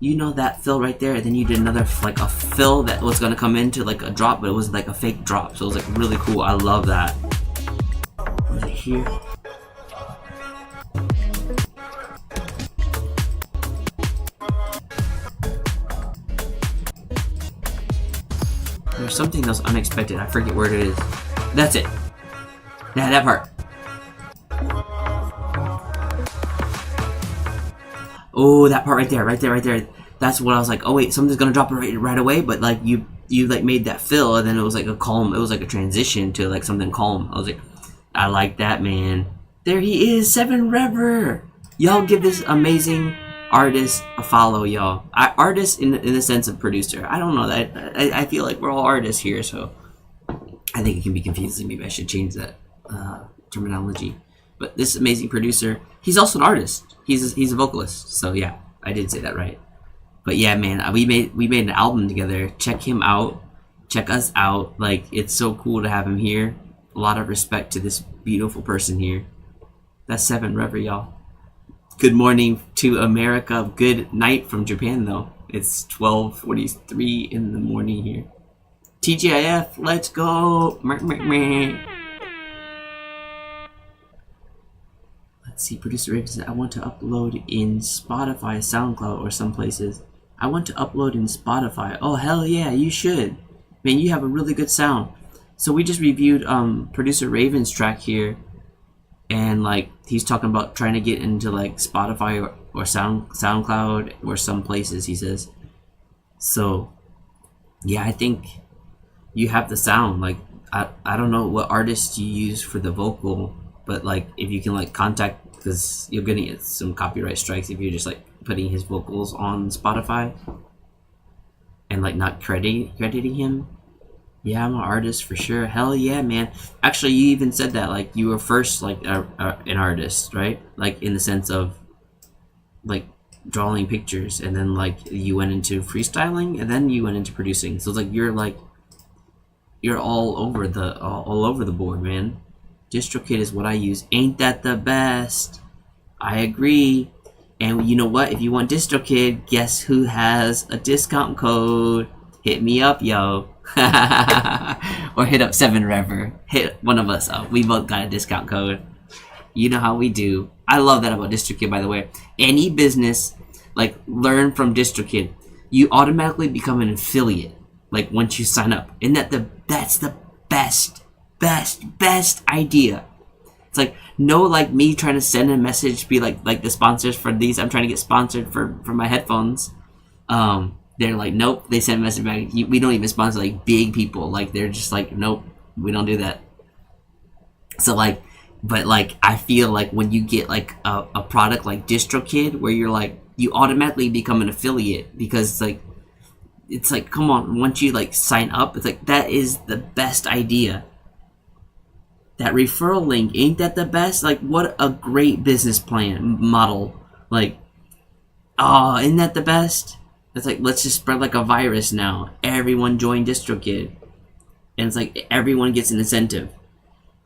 You know that fill right there, and then you did another, like a fill that was gonna come into like a drop, but it was like a fake drop, so it was like really cool. I love that. Was it here? There's something else unexpected. I forget where it is. That's it. Yeah, that part. Oh, that part right there. That's what I was like, oh wait, something's gonna drop right away, but like you like made that fill, and then it was like a calm, it was like a transition to like something calm. I was like, I like that, man. There he is, Seven Rever. Y'all give this amazing artist a follow, y'all. Artist in the sense of producer. I don't know that. I feel like we're all artists here, so I think it can be confusing. Maybe I should change that terminology. But this amazing producer, he's also an artist. He's a vocalist. So yeah, I did say that right. But yeah, man, we made an album together. Check him out. Check us out. Like, it's so cool to have him here. A lot of respect to this beautiful person here. That's Seven Rever, y'all. Good morning to America. Good night from Japan, though. It's 12:43 in the morning here. TGIF, let's go. Let's see, Producer Raven said, I want to upload in Spotify, SoundCloud, or some places. I want to upload in Spotify. Oh, hell yeah, you should. Man, you have a really good sound. So we just reviewed Producer Raven's track here. And, like, he's talking about trying to get into, like, Spotify or SoundCloud or some places, he says. So, yeah, I think you have the sound. Like, I don't know what artist you use for the vocal, but, like, if you can, like, contact, because you're gonna get some copyright strikes if you're just, like, putting his vocals on Spotify and, like, not crediting him. Yeah, I'm an artist for sure. Hell yeah, man. Actually, you even said that, like, you were first, like, an artist, right? Like, in the sense of, like, drawing pictures, and then, like, you went into freestyling, and then you went into producing. So it's like you're all over the board, man. DistroKid is what I use. Ain't that the best? I agree. And you know what? If you want DistroKid, guess who has a discount code? Hit me up, yo. Or hit up Seven Rever. Hit one of us up. We both got a discount code. You know how we do. I love that about DistroKid, by the way. Any business, like, learn from DistroKid. You automatically become an affiliate, like, once you sign up. And that's the best idea. It's like, no, like, me trying to send a message, be like the sponsors for these. I'm trying to get sponsored for my headphones. They're like, nope. They send a message back. We don't even sponsor, like, big people. Like, they're just like, nope, we don't do that. So, like, but, like, I feel like when you get, like, a product like DistroKid, where you're like, you automatically become an affiliate, because it's like, come on, once you, like, sign up, it's like, that is the best idea. That referral link, ain't that the best? Like, what a great business plan model. Like, oh, isn't that the best? It's like, let's just spread like a virus now. Everyone join DistroKid. And it's like, everyone gets an incentive.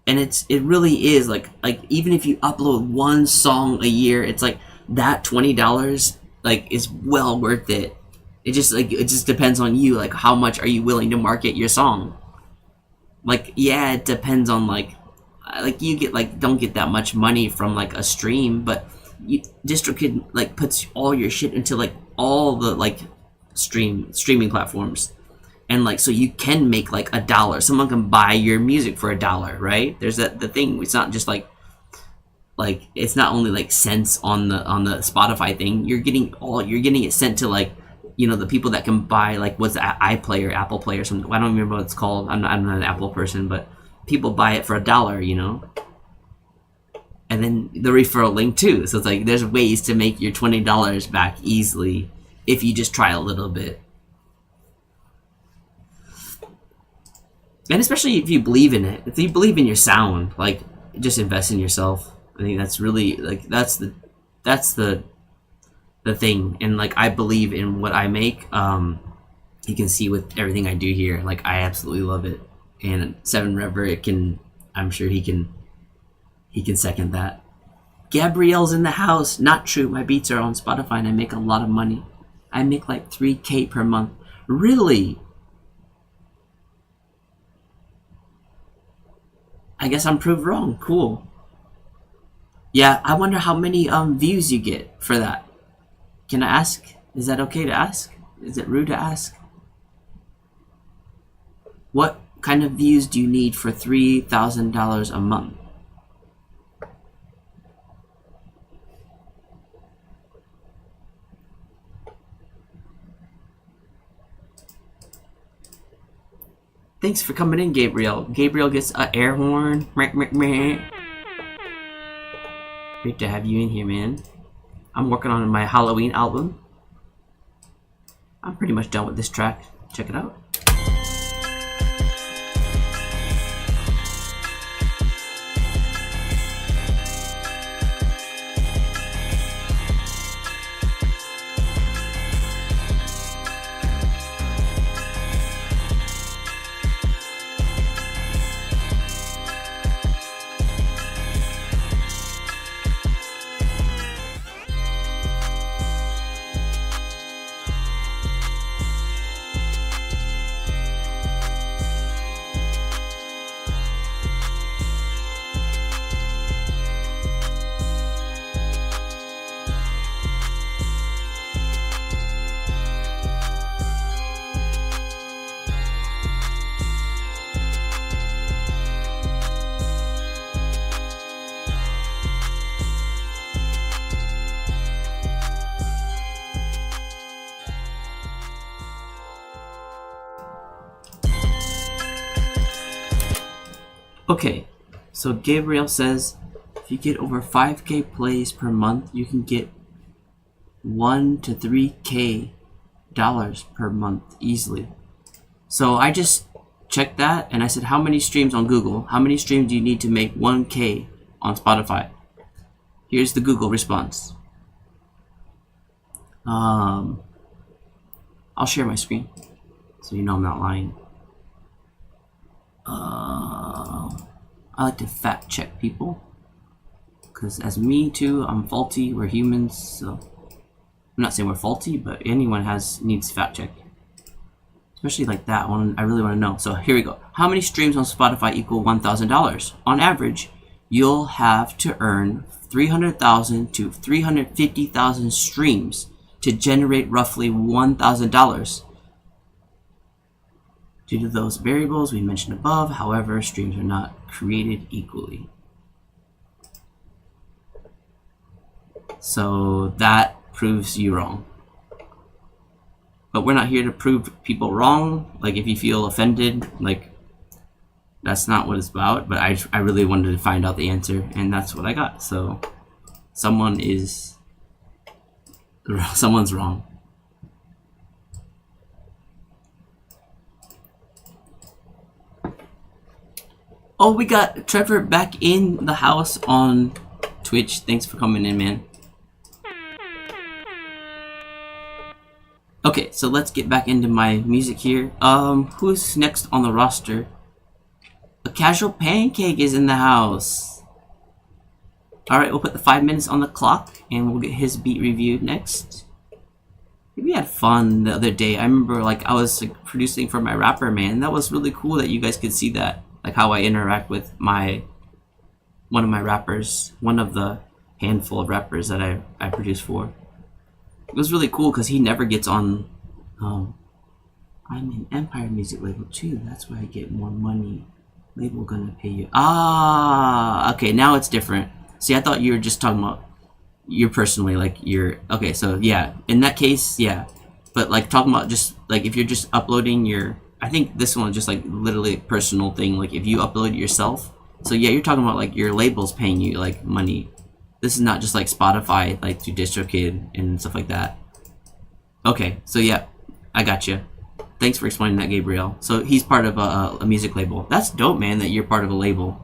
And it really is like even if you upload one song a year, it's like that $20 like is well worth it. It just depends on you, like how much are you willing to market your song. Like, yeah, it depends on like you get like don't get that much money from like a stream, but DistroKid like puts all your shit into like all the like streaming platforms, and like so you can make like $1. Someone can buy your music for $1, right? There's the thing. It's not just like it's not only like cents on the Spotify thing. You're getting it sent to like, you know, the people that can buy like what's iPlay or Apple Play or something. I don't remember what it's called. I'm not an Apple person, but people buy it for $1, you know. And then the referral link too. So it's like there's ways to make your $20 back easily if you just try a little bit. And especially if you believe in it. If you believe in your sound, like just invest in yourself. I think that's really like that's the thing. And like I believe in what I make. You can see with everything I do here, like I absolutely love it. And Seven Rever, I'm sure he can second that. Gabrielle's in the house. Not true. My beats are on Spotify and I make a lot of money. I make like $3,000 per month. Really? I guess I'm proved wrong. Cool. Yeah, I wonder how many views you get for that. Can I ask? Is that okay to ask? Is it rude to ask? What kind of views do you need for $3,000 a month? Thanks for coming in, Gabriel. Gabriel gets an air horn. Great to have you in here, man. I'm working on my Halloween album. I'm pretty much done with this track. Check it out. Okay, so Gabriel says if you get over 5K plays per month, you can get $1 to $3K per month easily. So I just checked that and I said, how many streams on Google? How many streams do you need to make 1K on Spotify? Here's the Google response. I'll share my screen so you know I'm not lying. I like to fact check people because as me too, I'm faulty. We're humans, so I'm not saying we're faulty, but anyone needs fact check, especially like that one. I really want to know. So here we go. How many streams on Spotify equal $1,000? On average, you'll have to earn 300,000 to 350,000 streams to generate roughly $1,000. Due to those variables we mentioned above, however, streams are not created equally. So that proves you wrong. But we're not here to prove people wrong. Like if you feel offended, like that's not what it's about. But I really wanted to find out the answer, and that's what I got. So someone's wrong. Oh, we got Trevor back in the house on Twitch. Thanks for coming in, man. Okay, so let's get back into my music here. Who's next on the roster? A casual pancake is in the house. Alright, we'll put the 5 minutes on the clock and we'll get his beat reviewed next. We had fun the other day. I remember like I was like, producing for my rapper, man. That was really cool that you guys could see that. Like how I interact with one of my rappers, one of the handful of rappers that I produce for. It was really cool because he never gets on. I'm in Empire Music label too. That's why I get more money. Label gonna pay you. Ah, okay. Now it's different. See, I thought you were just talking about you personally, like you're okay. So yeah, in that case, yeah. But like talking about just like if you're just uploading your, I think this one is just like literally a personal thing. Like if you upload it yourself. So yeah, you're talking about like your labels paying you like money. This is not just like Spotify, like through DistroKid and stuff like that. Okay, so yeah, I got you. Thanks for explaining that, Gabriel. So he's part of a music label. That's dope, man, that you're part of a label.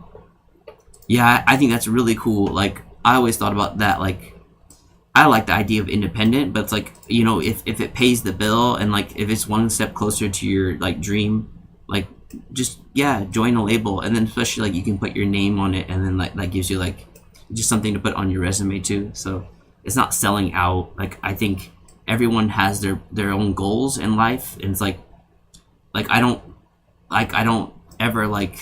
Yeah, I think that's really cool. Like, I always thought about that. Like, I like the idea of independent, but it's like, you know, if it pays the bill and like if it's one step closer to your like dream, like just, yeah, join a label. And then especially like you can put your name on it and then like that gives you like just something to put on your resume too. So it's not selling out. Like, I think everyone has their own goals in life, and it's like I don't ever like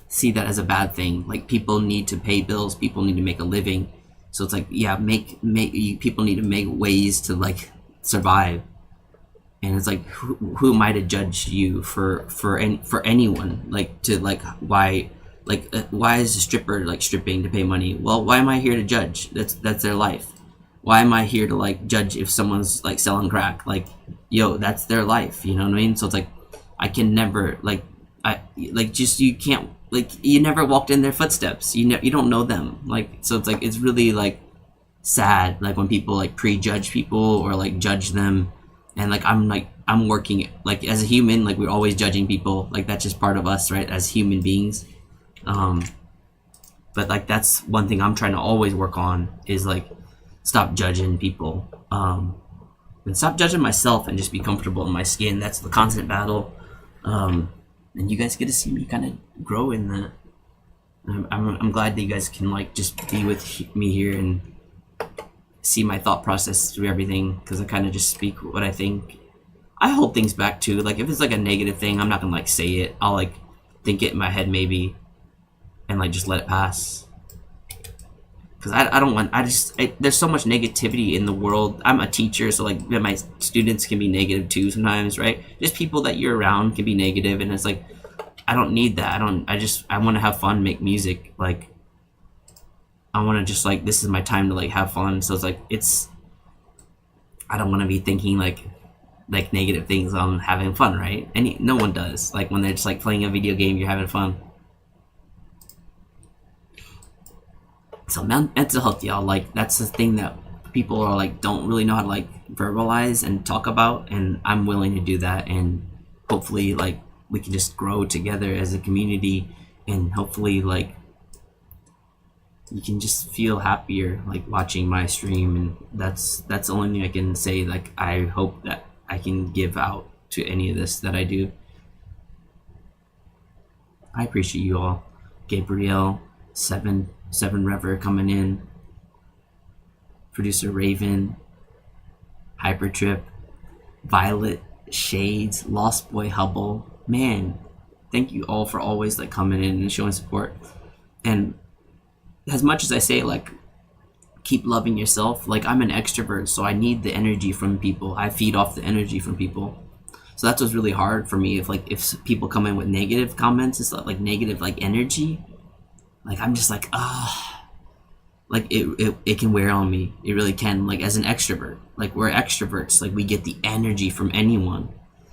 see that as a bad thing. Like, people need to pay bills, people need to make a living, so it's like, yeah, people need to make ways to like survive. And it's like, who am I to judge you for anyone, like to like why is a stripper like stripping to pay money? Well, why am I here to judge? That's their life. Why am I here to like judge if someone's like selling crack? Like, yo, that's their life, you know what I mean? So it's like, I can never like, you can't, like, you never walked in their footsteps. You don't know them. Like, so it's like, it's really like sad, like when people like prejudge people or like judge them. And like, I'm working like as a human, like we're always judging people. Like, that's just part of us, right? As human beings. But like, that's one thing I'm trying to always work on is like, stop judging people, and stop judging myself and just be comfortable in my skin. That's the constant battle. And you guys get to see me kind of grow in that. I'm glad that you guys can like just be with me here and see my thought process through everything, because I kind of just speak what I think. I hold things back too. Like, if it's like a negative thing, I'm not gonna like say it. I'll like think it in my head maybe and like just let it pass. Because I don't want, there's so much negativity in the world. I'm a teacher, so like my students can be negative too sometimes, right? Just people that you're around can be negative, and it's like, I don't need that. I want to have fun, make music. Like, I want to just like, this is my time to like have fun. So it's like, I don't want to be thinking like negative things on having fun, right? No one does. Like, when they're just like playing a video game, you're having fun. So mental health, y'all, like, that's the thing that people are like, don't really know how to like verbalize and talk about, and I'm willing to do that, and hopefully like we can just grow together as a community, and hopefully like you can just feel happier like watching my stream. And that's the only thing I can say. Like, I hope that I can give out to any of this that I do. I appreciate you all. Gabriel, Seven Rever coming in, producer Raven, Hypertrip, Violet, Shades, Lost Boy Hubble. Man, thank you all for always like coming in and showing support. And as much as I say like, keep loving yourself, like, I'm an extrovert, so I need the energy from people. I feed off the energy from people. So that's what's really hard for me. If people come in with negative comments, it's like negative like energy, like, I'm just like, like it can wear on me. It really can. Like, as an extrovert, like, we're extroverts, like, we get the energy from anyone.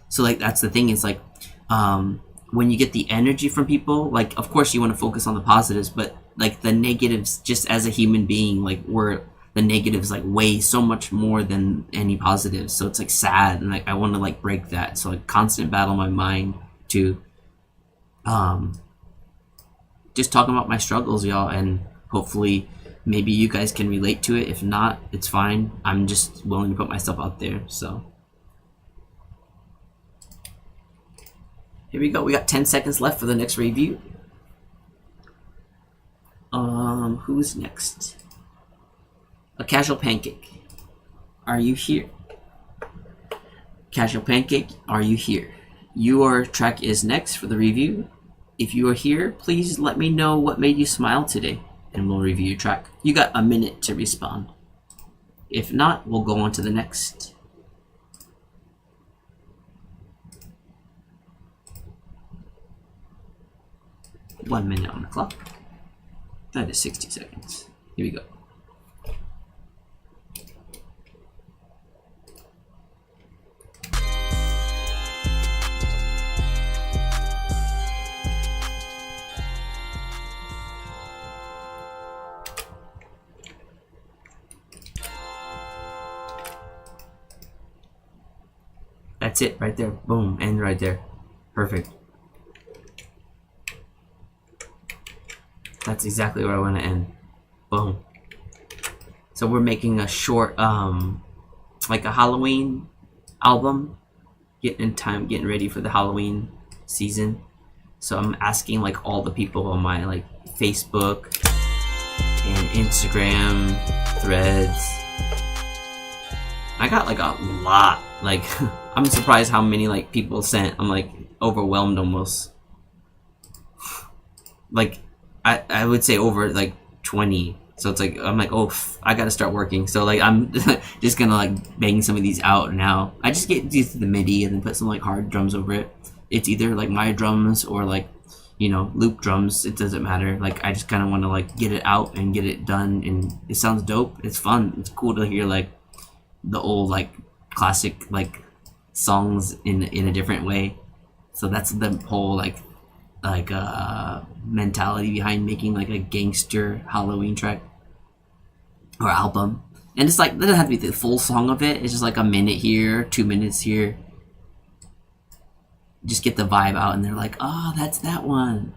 So like, that's the thing, is like, when you get the energy from people, like, of course you want to focus on the positives, but like the negatives, just as a human being, like, the negatives like weigh so much more than any positives. So it's like sad, and like, I want to like break that. So like, constant battle my mind to just talking about my struggles, y'all, and hopefully maybe you guys can relate to it. If not, it's fine. I'm just willing to put myself out there. So Here we go. We got 10 seconds left for the next review. Who's next? A Casual Pancake. Are you here? Casual Pancake, are you here? Your track is next for the review. If you are here, please let me know what made you smile today, and we'll review your track. You got a minute to respond. If not, we'll go on to the next. One minute on the clock. That is 60 seconds. Here we go. That's it right there. Boom. End right there. Perfect. That's exactly where I want to end. Boom. So we're making a short, like a Halloween album. Getting ready for the Halloween season. So I'm asking like all the people on my like Facebook and Instagram, Threads. I got like a lot. Like I'm surprised how many like people sent. I'm like overwhelmed almost. Like I would say over like 20. So it's like I'm like, oh, I gotta start working. So like I'm just gonna like bang some of these out now. I just get used to the MIDI and then put some like hard drums over it. It's either like my drums or like, you know, loop drums. It doesn't matter. Like I just kind of want to like get it out and get it done, and it sounds dope. It's fun. It's cool to hear like the old like classic like songs in a different way. So that's the whole like mentality behind making like a Gangster Halloween track or album. And it's like, it doesn't have to be the full song of it. It's just like a minute here, 2 minutes here. Just get the vibe out, and they're like, oh, that's that one.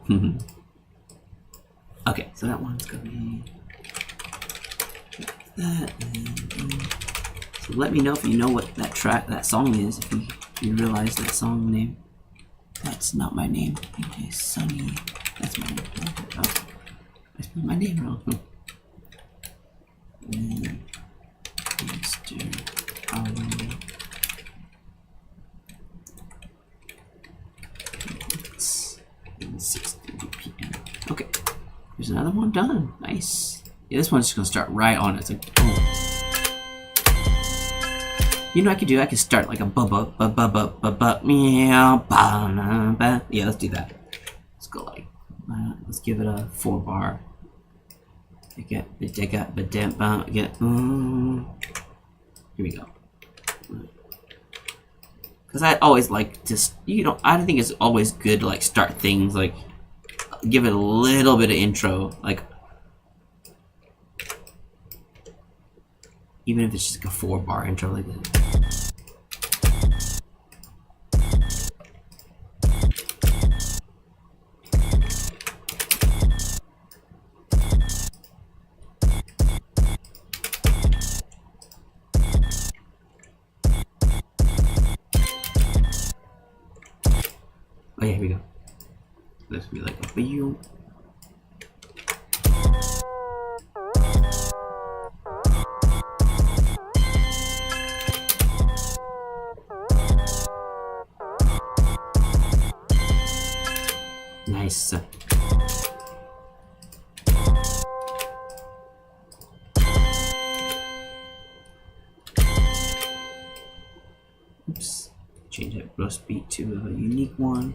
Okay, so that one's gonna be that. So let me know if you know what that song is, if you realize that song name. That's not my name. DJ Sunny. That's my name. Oh, I spelled my name wrong. Gangster Halloween. It's 6:30 p.m. Okay. There's another one done. Nice. Yeah, this one's just gonna start right on it. It's like, boom. You know what I could do? I could start like a yeah, let's do that. Let's go like, let's give it a 4-bar. Here we go. Because I always like to, you know, I think it's always good to like start things like, give it a little bit of intro, like, even if it's just like a 4-bar intro like that. Oh yeah, here we go. This would be like a video. Nice. Oops. Change that roast beat to a unique one.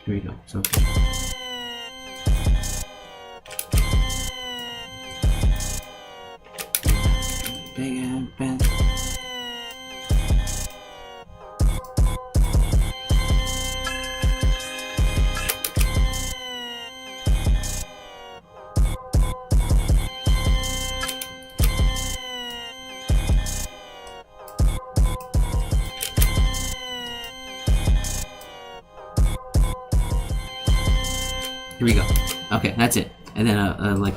Here we go. So big and bent. Here we go. Okay, that's it. And then like.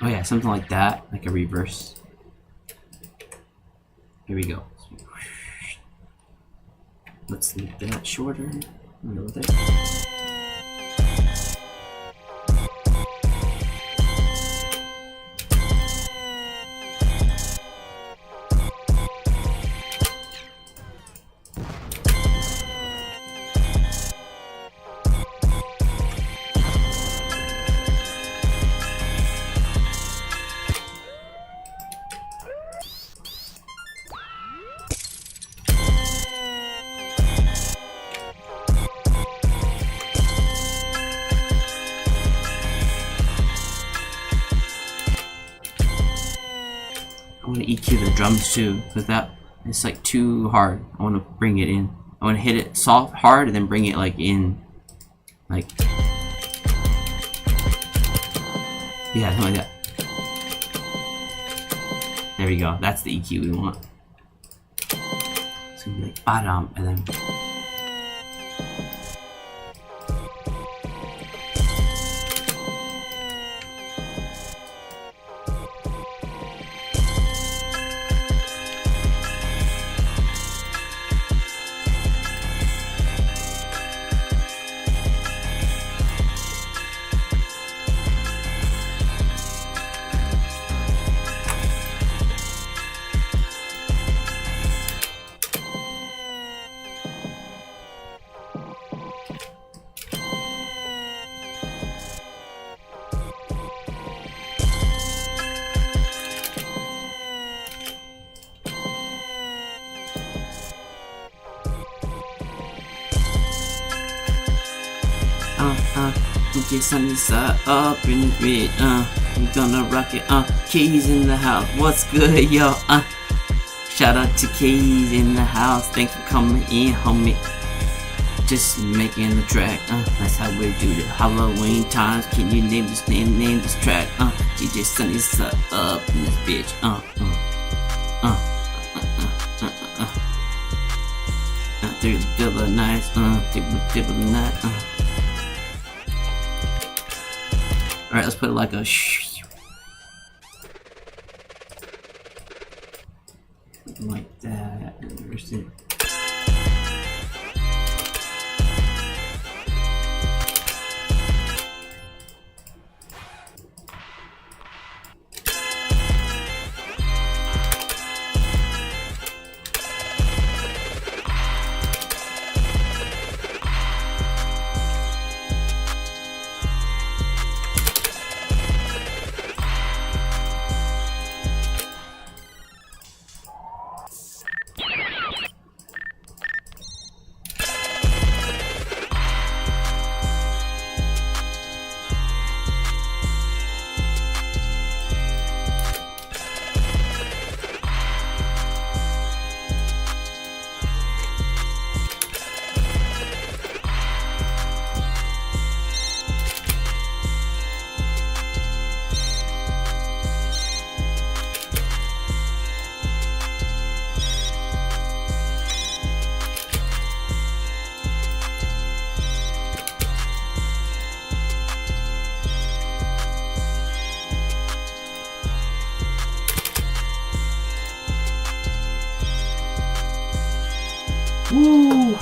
Oh yeah, something like that, like a reverse. Here we go. Let's make that shorter. Go there. I want to EQ the drums too, because that it's like too hard. I want to bring it in. I want to hit it soft, hard, and then bring it like in, like yeah, something like that. There we go. That's the EQ we want. It's gonna be like bottom, and then. DJ Sunnyside in the red, we gonna rock it, Keys in the house, what's good, yo, shout out to Keys in the house, thanks for coming in, homie, just making the track, that's how we do the Halloween times, can you name this track, DJ Sunnyside in this bitch, through the bill of nights, through the night, Alright, let's put like a like that. Reverse it. Woo!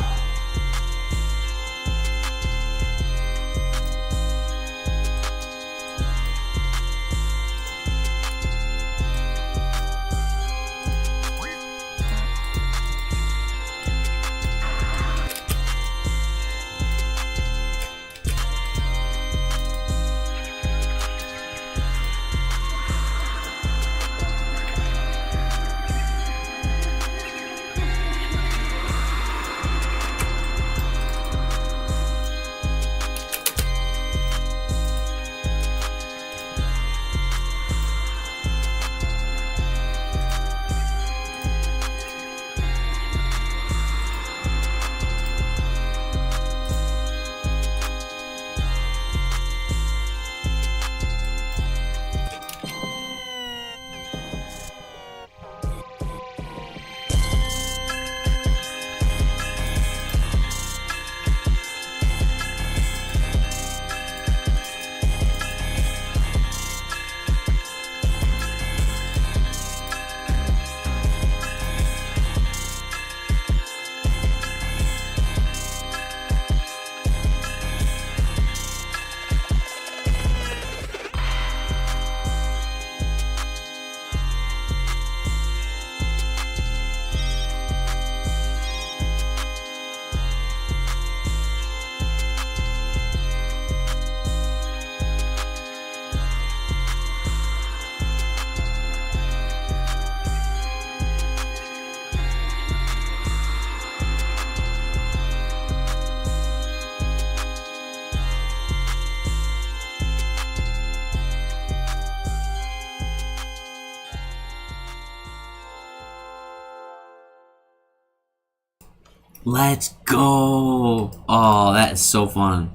Let's go! Oh, that is so fun.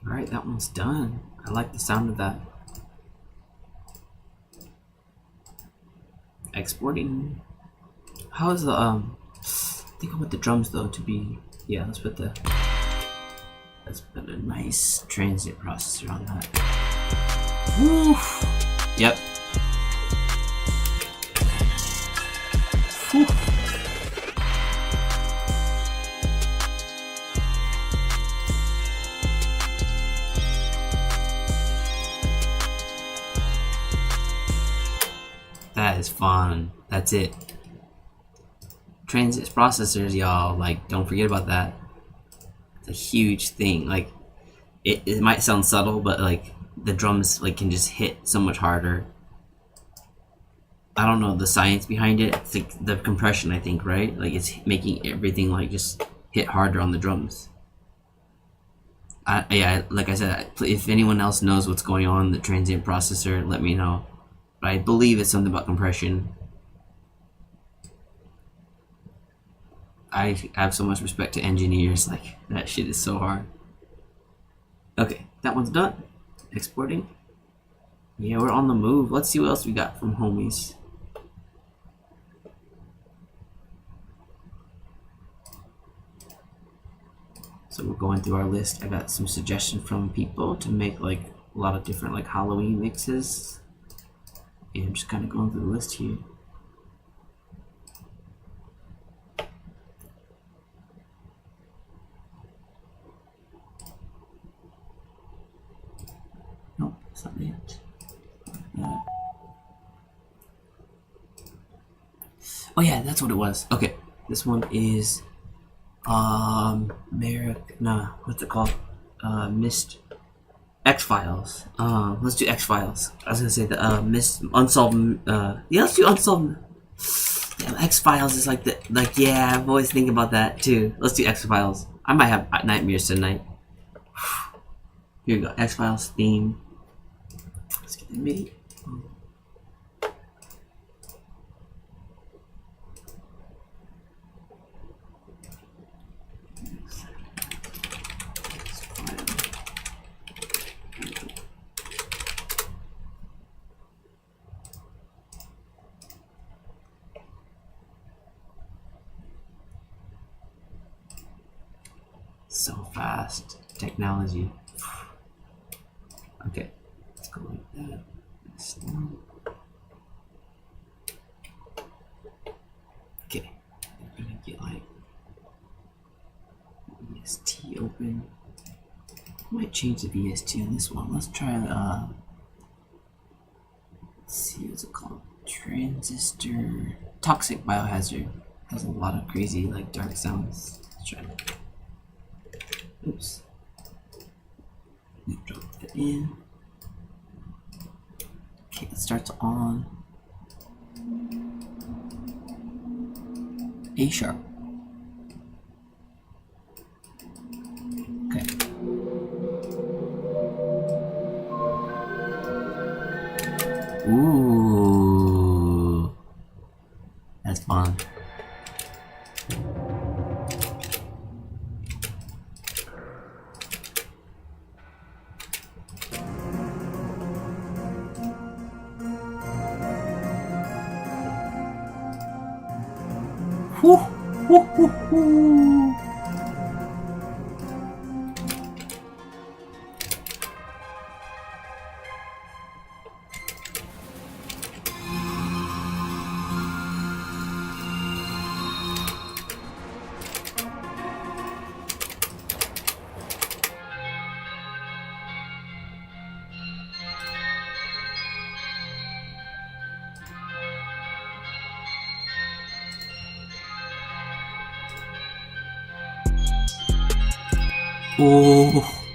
Alright, that one's done. I like the sound of that. Exporting. How is the I think I want the drums though to be, yeah, let's put a nice transient processor on that. Woo! Yep. Whew. That is fun. That's it. Transient processors, y'all, like, don't forget about that. It's a huge thing. Like, it might sound subtle, but like the drums like can just hit so much harder. I don't know the science behind it. It's like the compression, I think, right? Like it's making everything like just hit harder on the drums. Yeah, like I said, if anyone else knows what's going on in the transient processor, let me know. But I believe it's something about compression. I have so much respect to engineers. Like that shit is so hard. Okay, that one's done. Exporting. Yeah, we're on the move. Let's see what else we got from homies. So we're going through our list. I got some suggestions from people to make like a lot of different like Halloween mixes. Yeah, I'm just kind of going through the list here. Nope, that's not it. Oh yeah, that's what it was. Okay, this one is what's it called? Missed X-Files. Let's do X-Files. I was gonna say the missed unsolved. Yeah, let's do unsolved. Damn, X-Files is like yeah. I'm always thinking about that too. Let's do X-Files. I might have nightmares tonight. Here we go. X-Files theme. Let's get the MIDI. So fast. Technology. Okay. Let's go like that. Okay. I'm gonna get like VST open. I might change the VST on this one. Let's try let's see what's it called. Transistor Toxic Biohazard. Has a lot of crazy like dark sounds. Let's try it. Oops. Drop that in. Okay, it starts on A sharp. Okay. Ooh. That's fun. Whew.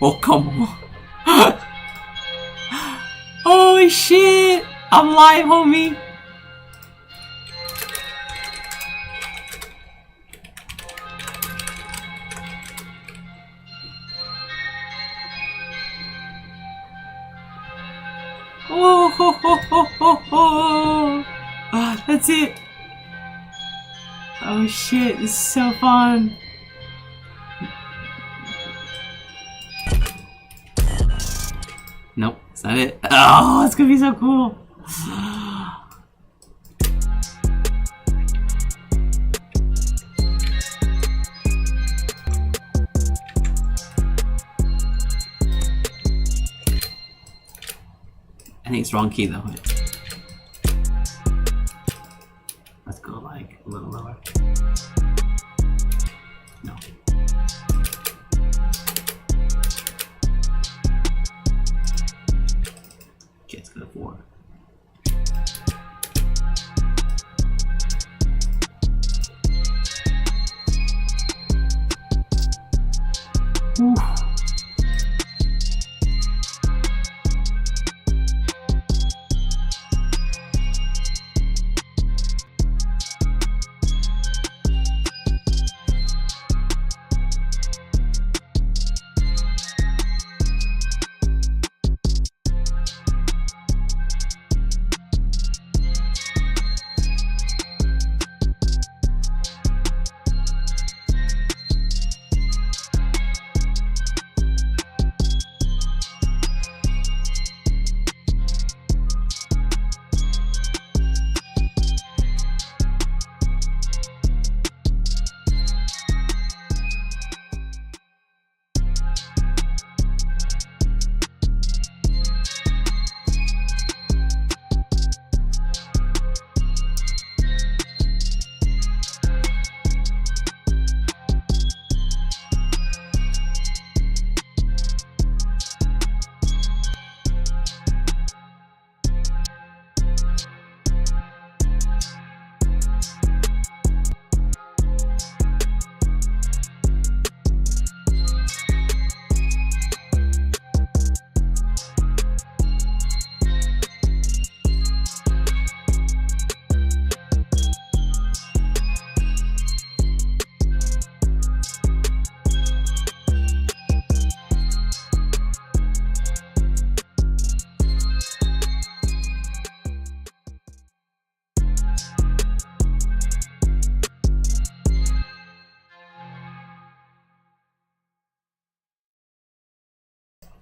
Oh, come on. Holy shit! I'm live, homie! Oh, ho, ho, ho, ho, ho. Ah, that's it! Oh shit, this is so fun! Nope, that's not it. Oh, it's gonna be so cool! I think it's wrong key though. Let's go like a little lower. No. Okay, let's go to 4. Ooh.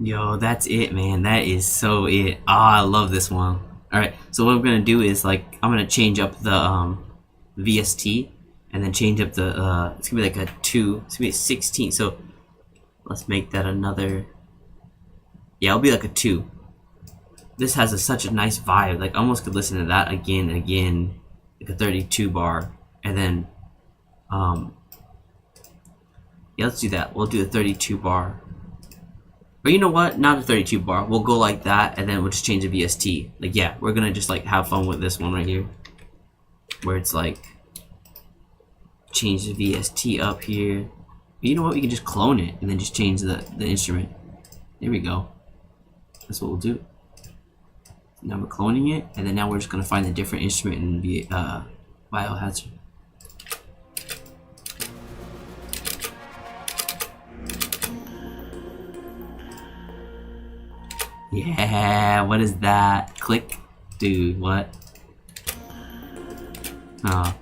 Yo, that's it, man. That is so it. Ah, I love this one. Alright, so what we're gonna do is like I'm gonna change up the VST and then change up the it's gonna be like a 2, it's gonna be a 16, so let's make that another, yeah, it'll be like a 2. This has such a nice vibe, like I almost could listen to that again and again, like a 32 bar, and then yeah, let's do that. We'll do a 32 bar. Or you know what? Not a 32 bar. We'll go like that, and then we'll just change the VST. Like, yeah, we're gonna just like have fun with this one right here, where it's like change the VST up here. But you know what? We can just clone it and then just change the instrument. There we go. That's what we'll do. Now we're cloning it, and then now we're just gonna find a different instrument and be biohazard. Yeah, what is that? Click? Dude, what? Oh.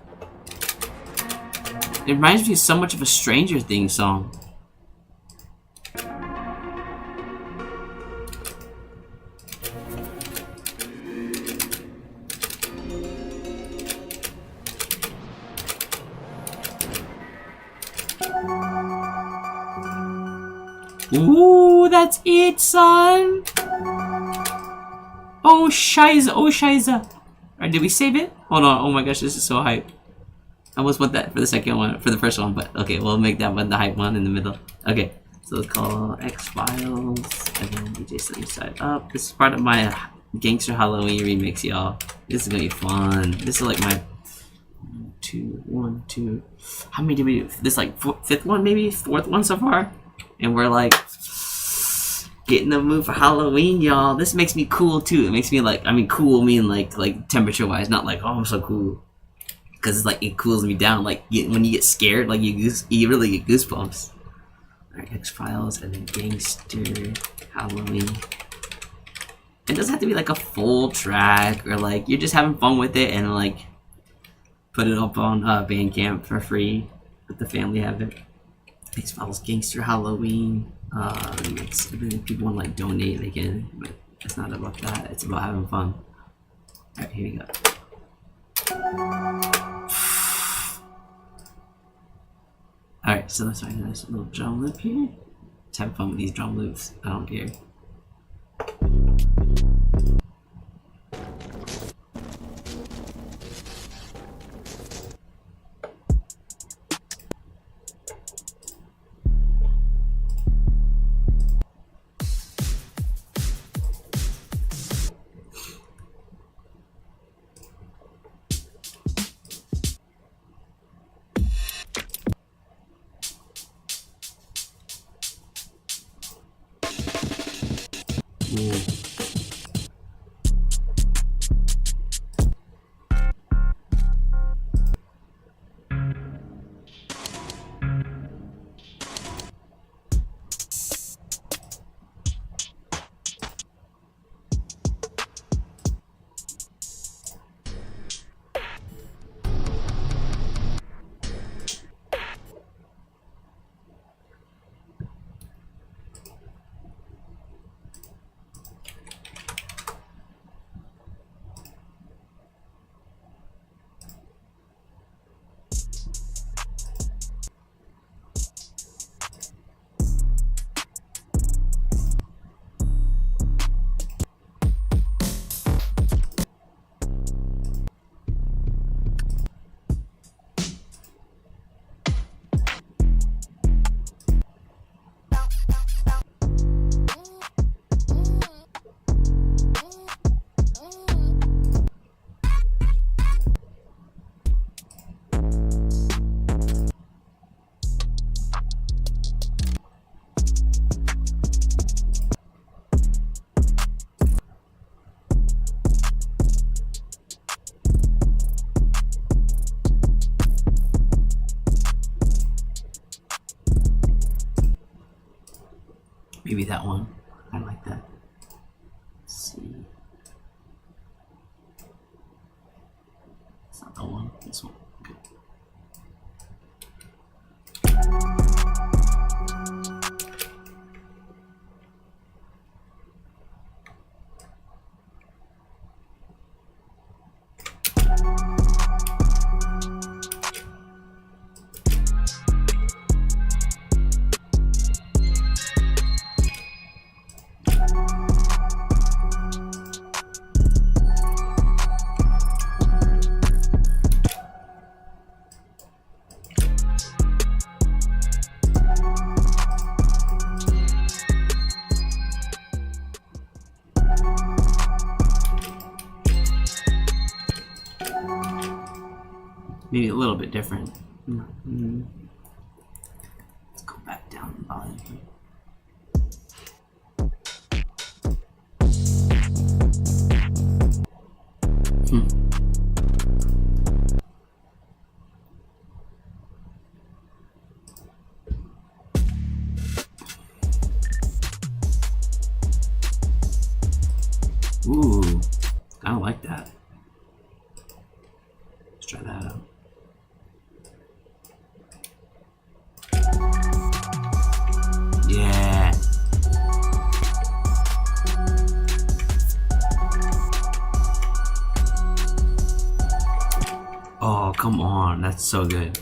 It reminds me so much of a Stranger Things song. Ooh, that's it, son. Oh, Shiza. Oh, Shiza. Alright, did we save it? Hold on. Oh my gosh, this is so hype. I almost want that for the second one, for the first one, but okay, we'll make that one the hype one in the middle. Okay, so let's call X-Files, and then djsunnysideup. This is part of my Gangster Halloween remix, y'all. This is gonna be fun. This is like my one, two. How many did we do? This is like fifth one, maybe? Fourth one so far? And we're like getting the mood for Halloween, y'all. This makes me cool too. It makes me like, I mean, cool mean like temperature wise, not like, oh, I'm so cool. Because it's like, it cools me down. Like, when you get scared, like, you really get goosebumps. Alright, X-Files, and then Gangster Halloween. It doesn't have to be like a full track, or like, you're just having fun with it, and like, put it up on Bandcamp for free. Let the family have it. X-Files, Gangster Halloween. If people want to like donate, they can, but it's not about that. It's about having fun. Alright, here we go. Alright, so let's find a nice little drum loop here. Let's have fun with these drum loops. I don't care. Maybe that one. I like that. Let's see. It's not that one. This one. Okay. Maybe a little bit different. Let's go back down the volume here. Ooh, I don't like that. Let's try that out. Yeah. Oh, come on. That's so good.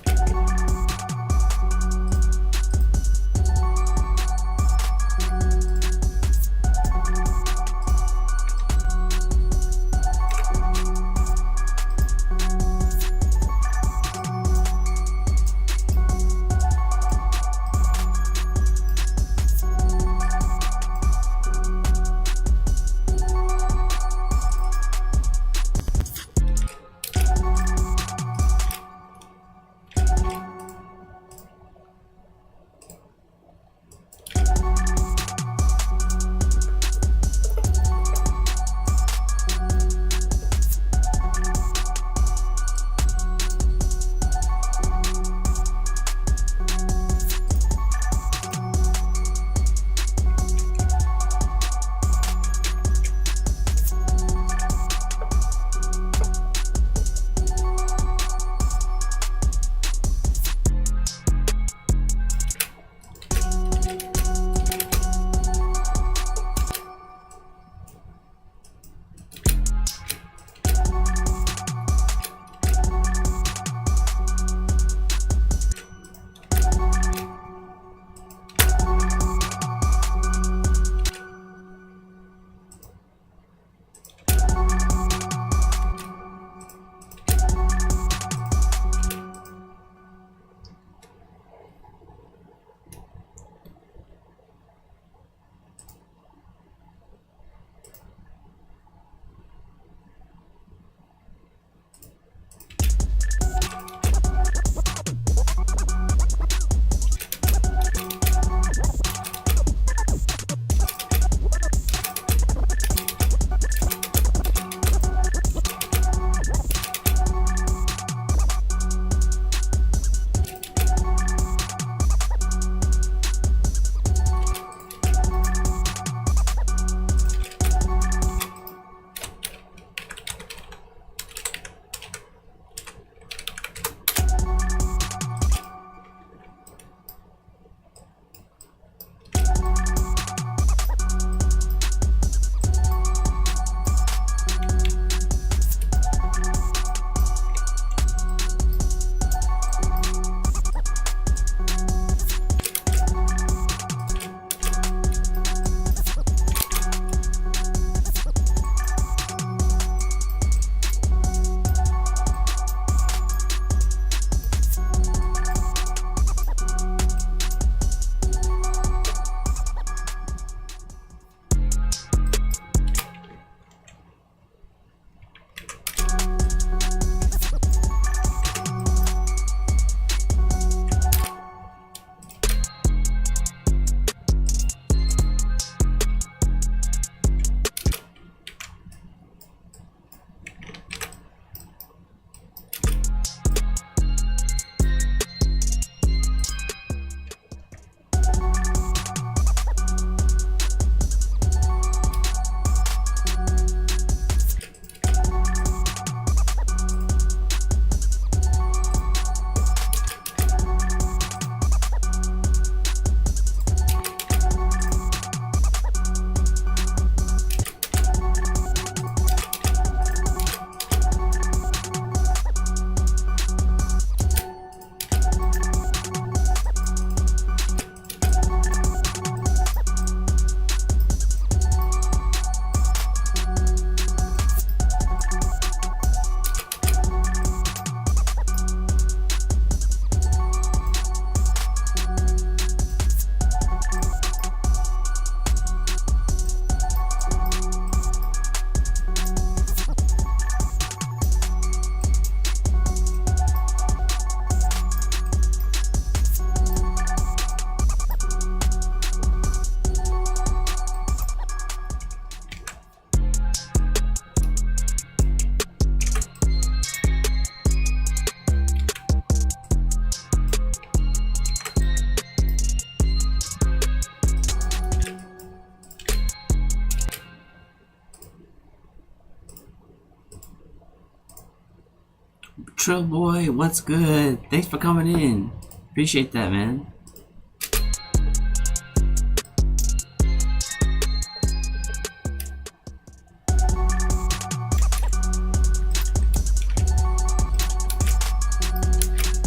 Trill Boy, what's good? Thanks for coming in. Appreciate that, man.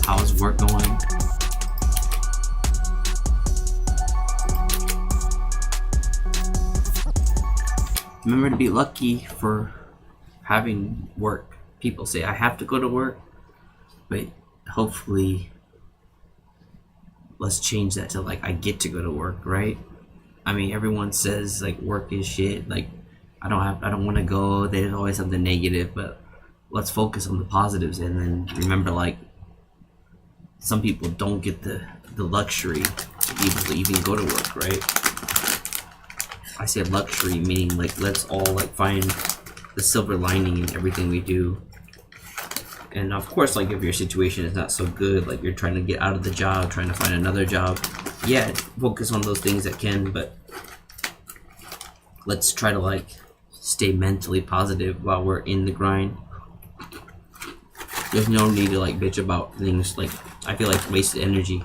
How's work going? Remember to be lucky for having work. People say I have to go to work, but hopefully let's change that to like I get to go to work, right? I mean, everyone says like work is shit, like I don't want to go. There's always something negative, but let's focus on the positives and then remember like some people don't get the luxury to be able to even go to work, right? I say luxury meaning like let's all like find the silver lining in everything we do. And of course, like if your situation is not so good, like you're trying to get out of the job, trying to find another job, yeah, focus on those things that can, but let's try to like stay mentally positive while we're in the grind. There's no need to like bitch about things like I feel like wasted energy.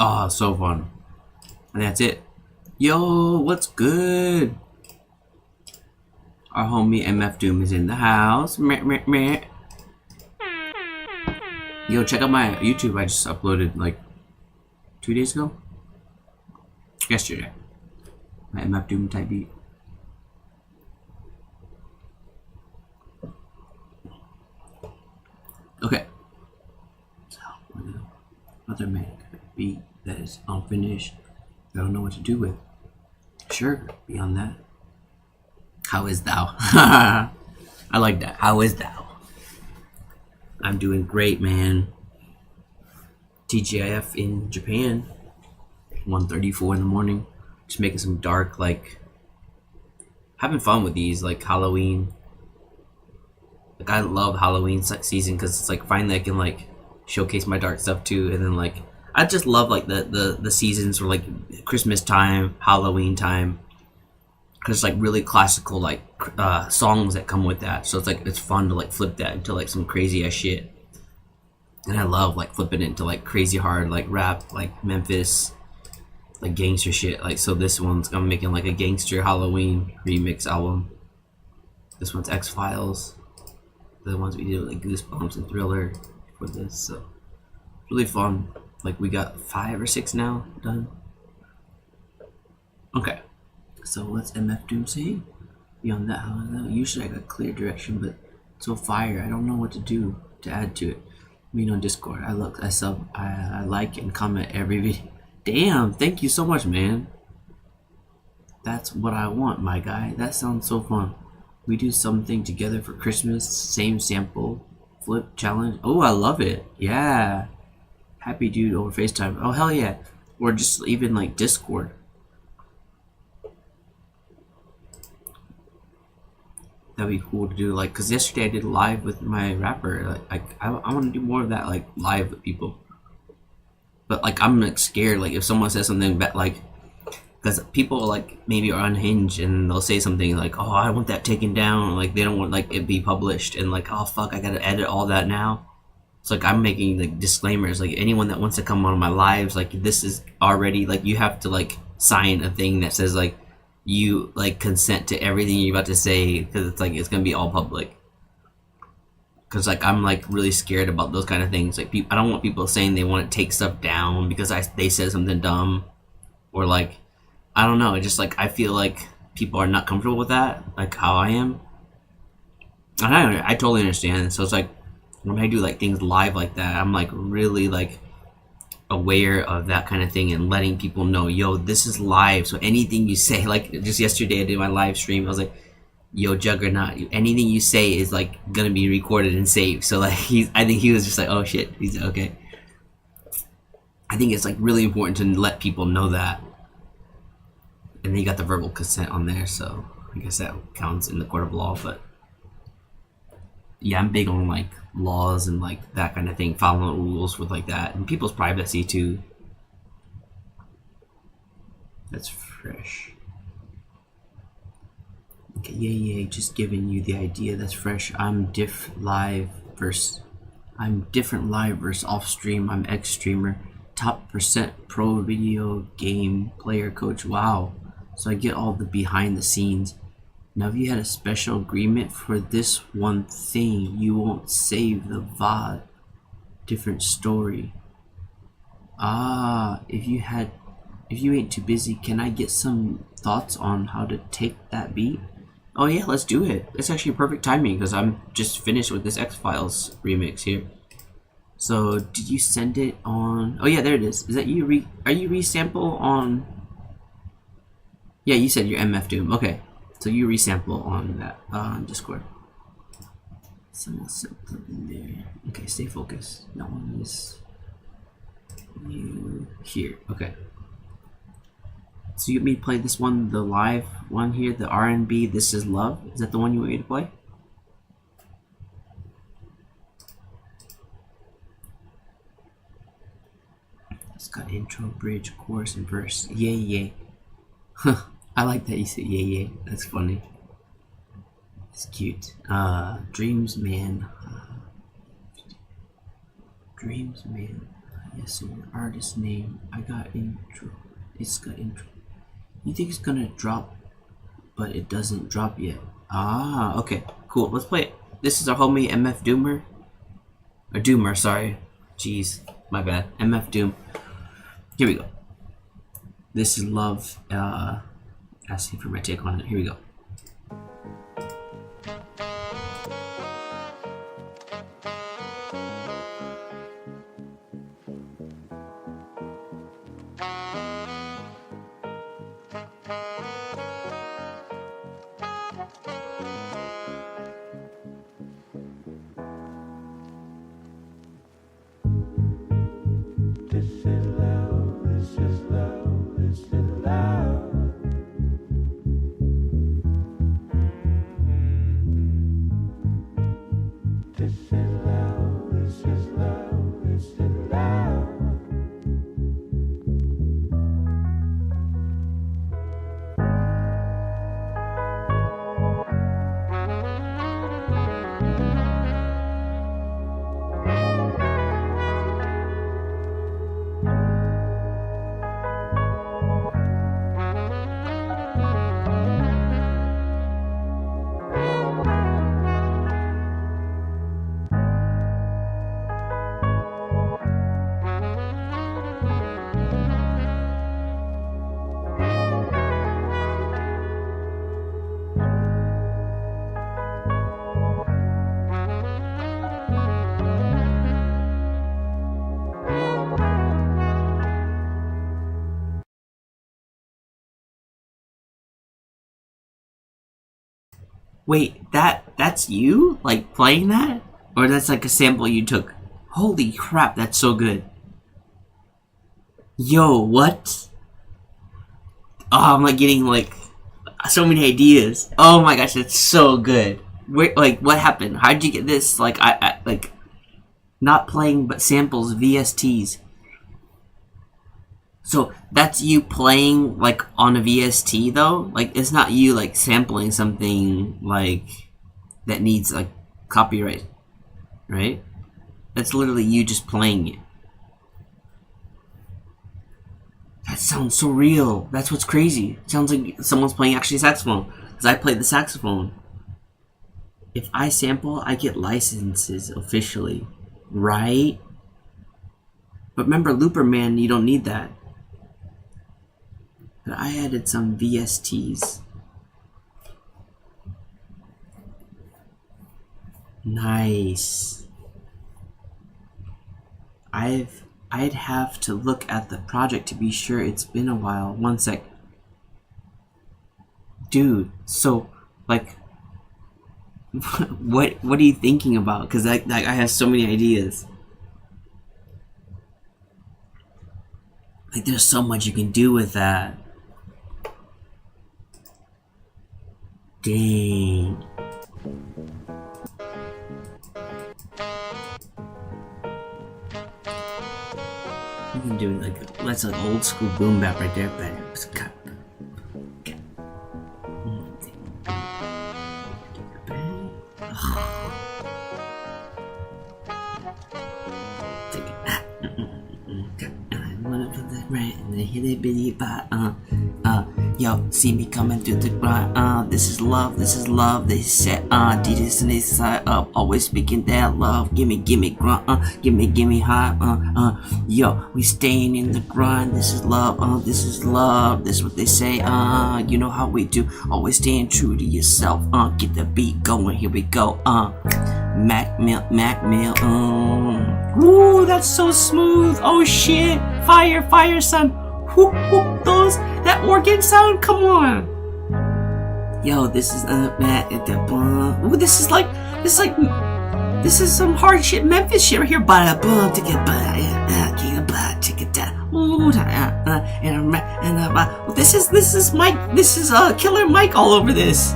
Oh, so fun. And that's it. Yo, what's good? Our homie MF Doom is in the house. Meh, meh, meh. Yo, check out my YouTube. I just uploaded like 2 days ago. Yesterday. My MF Doom type beat. Okay. So, another man beat that is unfinished. I don't know what to do with. Sure, beyond that. How is thou? I like that. How is thou? I'm doing great, man. TGIF in Japan. 1:34 in the morning. Just making some dark, like, having fun with these, like Halloween. Like, I love Halloween season because it's like finally I can like showcase my dark stuff too, and then like I just love like the seasons for like Christmas time, Halloween time, because like really classical like songs that come with that. So it's like it's fun to like flip that into like some crazy ass shit, and I love like flipping it into like crazy hard like rap, like Memphis, like gangster shit. Like so this one's I'm making like a Gangster Halloween remix album. This one's X Files. The ones we did with like Goosebumps and Thriller for this, so really fun. Like we got 5 or 6 now done. Okay, so what's MF Doom saying? Beyond that, usually I got clear direction, but so fire, I don't know what to do to add to it. Me on Discord, I sub, I like and comment every video. Damn, thank you so much, man. That's what I want, my guy. That sounds so fun. We do something together for Christmas. Same sample flip challenge. Oh, I love it. Yeah. Happy dude over FaceTime. Oh, hell yeah. Or just even like Discord. That'd be cool to do. Like, because yesterday I did live with my rapper. Like, I want to do more of that, like, live with people. But, like, I'm like scared. Like, if someone says something that, like, because people like maybe are unhinged and they'll say something like, oh, I want that taken down, like they don't want like it be published, and like, oh fuck, I gotta edit all that now. So like I'm making like disclaimers, like anyone that wants to come on my lives, like this is already like you have to like sign a thing that says like you like consent to everything you're about to say, because it's like it's gonna be all public. Because like I'm like really scared about those kind of things. Like I don't want people saying they want to take stuff down because they said something dumb, or like I don't know. It just like I feel like people are not comfortable with that, like how I am, and I totally understand. So it's like when I do like things live like that, I'm like really like aware of that kind of thing and letting people know, yo, this is live. So anything you say, like just yesterday I did my live stream. I was like, yo, Juggernaut, anything you say is like gonna be recorded and saved. So like I think he was just like, oh shit, he's okay. I think it's like really important to let people know that. And then you got the verbal consent on there, so I guess that counts in the court of law. But yeah, I'm big on like laws and like that kind of thing, following rules with like that, and people's privacy too. That's fresh. Okay, yeah, just giving you the idea. That's fresh. I'm different live versus off stream. I'm X streamer, top % pro video game player coach. Wow. So I get all the behind the scenes. Now if you had a special agreement for this one thing, you won't save the VOD. Different story. If you ain't too busy, can I get some thoughts on how to take that beat? Oh yeah, let's do it. It's actually perfect timing because I'm just finished with this X-Files remix here. So did you send it on? Oh yeah, there it is. Is that you? Are you resample on? Yeah, you said you're MF Doom. Okay, so you resample on that on Discord. Someone sent something there. Okay, stay focused. That one is you here. Okay. So you want me to play this one, the live one here, the R&B This Is Love? Is that the one you want me to play? It's got intro, bridge, chorus, and verse. Yay. I like that you said yay. That's funny. It's cute. Dreams, man. Dreams, man. Yes, so your artist name. I got intro. It's got intro. You think it's gonna drop, but it doesn't drop yet. Ah, okay, cool. Let's play it. This is our homie MF Doomer. Or Doomer, sorry. Jeez, my bad. MF Doom. Here we go. This is Love. Asking for my take on it. Here we go. Wait, that's you? Like, playing that? Or that's like a sample you took? Holy crap, that's so good. Yo, what? Oh, I'm like getting like so many ideas. Oh my gosh, that's so good. Wait, like, what happened? How'd you get this? Like, I like, not playing but samples, VSTs. So that's you playing like on a VST though? Like it's not you like sampling something like that needs like copyright, right? That's literally you just playing it. That sounds so real. That's what's crazy. It sounds like someone's playing actually saxophone. Because I played the saxophone. If I sample, I get licenses officially, right? But remember, Looper Man, you don't need that. But I added some VSTs. Nice. I'd have to look at the project to be sure. It's been a while. One sec. Dude, so like what are you thinking about? Because I have so many ideas. Like there's so much you can do with that. Dang. You can do like that's an old school boom bap right there, but it's cut. Right, and then hit it, bitty, but yo, see me coming through the grind, this is love, they said, djsunnysideup, always speaking that love, gimme, grunt, gimme, high, yo, we staying in the grind, this is love, this is what they say, you know how we do, always staying true to yourself, get the beat going, here we go, Mac Mill, ooh, that's so smooth. Oh shit, fire, son. That organ sound, come on. Yo, this is ooh, this is some hard shit, Memphis shit right here. This is Mike. This is Killer Mike all over this.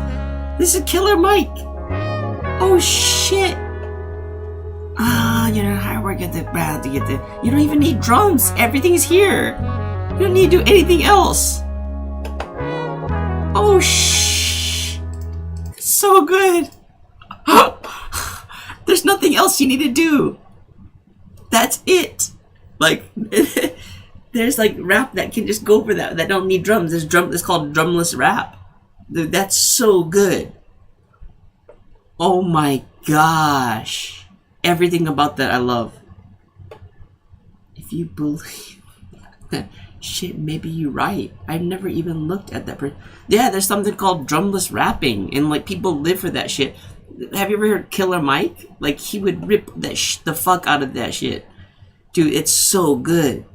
This is Killer Mike. Oh shit. You know how we get the brand to get the. You don't even need drums. Everything's here. You don't need to do anything else. Oh shh. So good. There's nothing else you need to do. That's it. Like there's like rap that can just go for that don't need drums. It's called drumless rap. Dude, that's so good. Oh my gosh. Everything about that I love. If you believe shit, maybe you're right. I've never even looked at that. Yeah, there's something called drumless rapping, and like people live for that shit. Have you ever heard Killer Mike? Like he would rip the fuck out of that shit, dude. It's so good.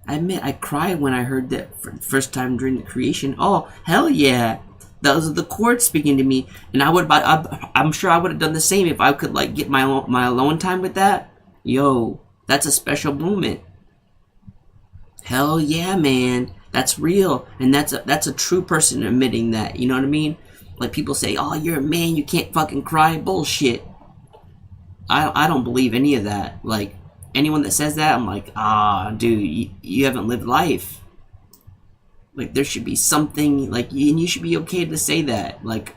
I admit I cried when I heard that for the first time during the creation. Oh hell yeah, those are the chords speaking to me, and I'm sure I would have done the same if I could like get my alone time with that. Yo, that's a special moment. Hell yeah, man. That's real. And that's a true person admitting that. You know what I mean? Like people say, oh, you're a man, you can't fucking cry. Bullshit. I don't believe any of that. Like, anyone that says that, I'm like, dude, you haven't lived life. Like, there should be something, like, and you should be okay to say that. Like,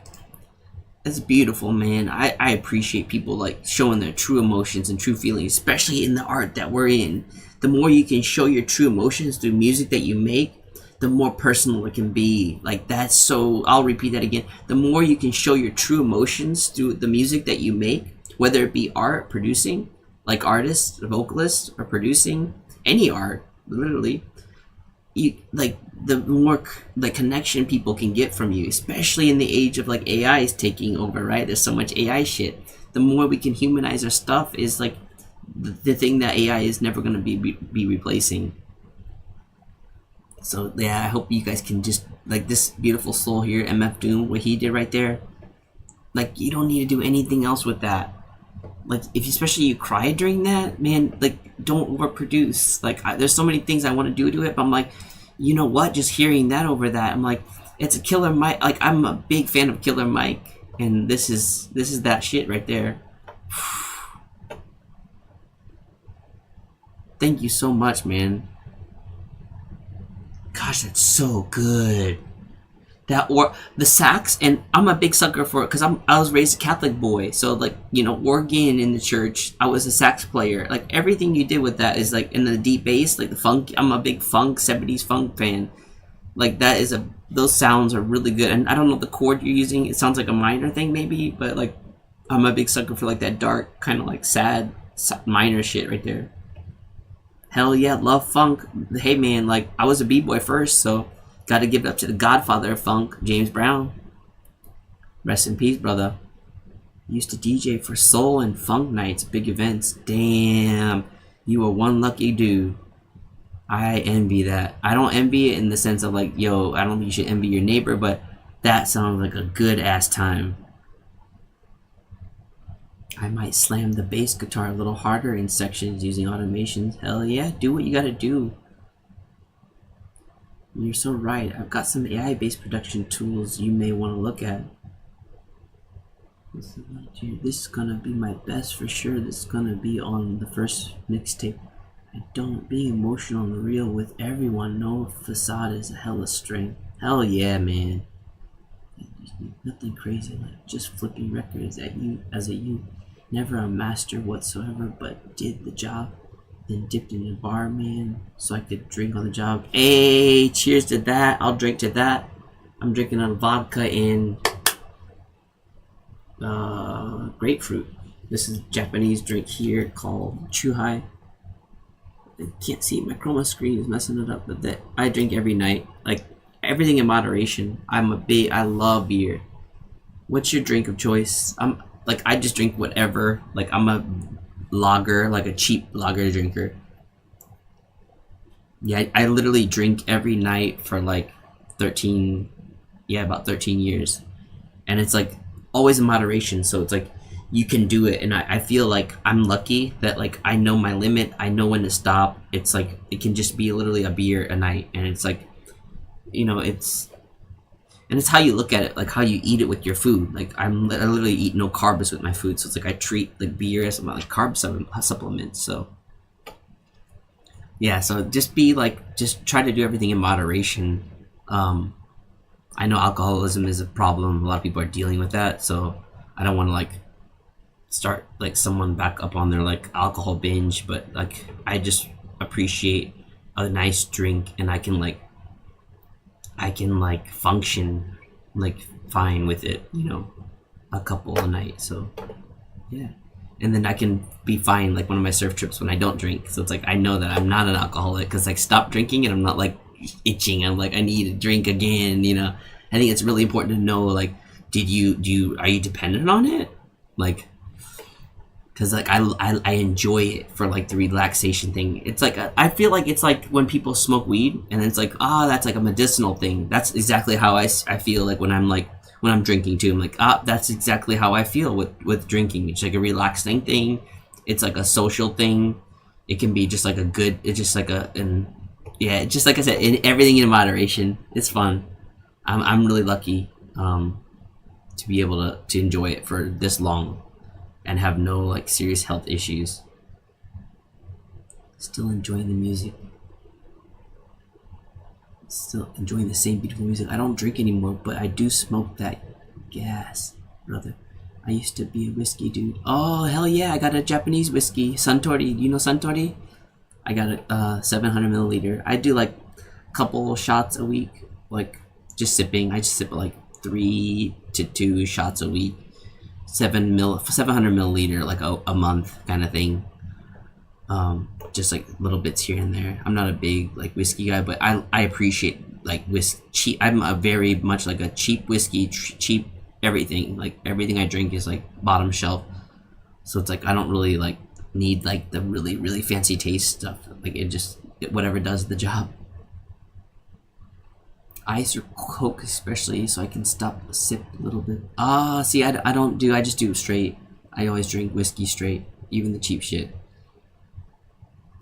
that's beautiful, man. I appreciate people, like, showing their true emotions and true feelings, especially in the art that we're in. The more you can show your true emotions through music that you make, the more personal it can be. Like, that's so, I'll repeat that again. The more you can show your true emotions through the music that you make, whether it be art, producing, like artists, vocalists, or producing any art, literally, you, like, the more the connection people can get from you, especially in the age of like AI is taking over, right? There's so much AI shit. The more we can humanize our stuff is like the thing that AI is never going to be replacing. So yeah, I hope you guys can just like this beautiful soul here, MF Doom, what he did right there. Like you don't need to do anything else with that. Like if especially you cry during that, man, like don't overproduce. Like there's so many things I want to do to it, but I'm like, you know what? Just hearing that over that, I'm like, it's a Killer Mike. Like I'm a big fan of Killer Mike, and this is that shit right there. Thank you so much, man. Gosh, that's so good. That or the sax, and I'm a big sucker for it because I was raised a Catholic boy, so like you know organ in the church. I was a sax player. Like everything you did with that is like in the deep bass, like the funk. I'm a big funk 70s funk fan. Like that is those sounds are really good. And I don't know the chord you're using. It sounds like a minor thing maybe, but like I'm a big sucker for like that dark kind of like sad minor shit right there. Hell yeah, love funk. Hey man, like I was a b-boy first, so gotta give it up to the godfather of funk, James Brown. Rest in peace, brother. Used to DJ for soul and funk nights, big events. Damn, you were one lucky dude. I envy that. I don't envy it in the sense of like, yo, I don't think you should envy your neighbor, but that sounds like a good ass time. I might slam the bass guitar a little harder in sections using automations. Hell yeah, do what you gotta do. You're so right. I've got some AI-based production tools you may want to look at. This is gonna be my best for sure. This is gonna be on the first mixtape. I don't be emotional and real with everyone. No facade is a hella string. Hell yeah, man. Nothing crazy, like just flipping records at you as a youth. Never a master whatsoever, but did the job. Then dipped in a bar, man, so I could drink on the job. Hey, cheers to that. I'll drink to that. I'm drinking a vodka and grapefruit. This is a Japanese drink here called Chuhai. I can't see my chroma screen is messing it up, but that I drink every night. Like everything in moderation. I love beer. What's your drink of choice? I just drink whatever. Like I'm a lager, like a cheap lager drinker. Yeah, I literally drink every night for like about 13 years. And it's like always in moderation, so it's like you can do it, and I feel like I'm lucky that like I know my limit, I know when to stop. It's like it can just be literally a beer a night, and it's like, you know, it's how you look at it, like how you eat it with your food. Like I literally eat no carbs with my food, so it's like I treat like beer as like carb supplements. So yeah, so just try to do everything in moderation. I know alcoholism is a problem. A lot of people are dealing with that, so I don't want to like start like someone back up on their like alcohol binge, but like I appreciate a nice drink, and I can function like fine with it, you know, a couple a night. So yeah. And then I can be fine like one of my surf trips when I don't drink. So it's like I know that I'm not an alcoholic because like stop drinking and I'm not like itching. I'm like I need to drink again. You know, I think it's really important to know like are you dependent on it? Like, because like I enjoy it for like the relaxation thing. It's like I feel like it's like when people smoke weed and it's like that's like a medicinal thing. That's exactly how I feel like when I'm drinking too. I'm like, that's exactly how I feel with drinking. It's like a relaxing thing. It's like a social thing. It can be just like it's just like just like I said, everything in moderation. It's fun. I'm really lucky to be able to enjoy it for this long and have no like serious health issues. Still enjoying the music. Still enjoying the same beautiful music. I don't drink anymore, but I do smoke that gas, brother. I used to be a whiskey dude. Oh, hell yeah, I got a Japanese whiskey. Suntory. Do you know Suntory? I got a 700 milliliter. I do like a couple shots a week, like just sipping. I just sip like 3 to 2 shots a week. 700 milliliter, like a month kind of thing. Just like little bits here and there. I'm not a big like whiskey guy, but I appreciate like cheap. I'm a very much like a cheap whiskey, cheap everything. Like everything I drink is like bottom shelf. So it's like I don't really like need like the really really fancy taste stuff. Like whatever does the job. Ice or Coke especially, so I can sip a little bit. See, I don't do. I just do straight. I always drink whiskey straight, even the cheap shit.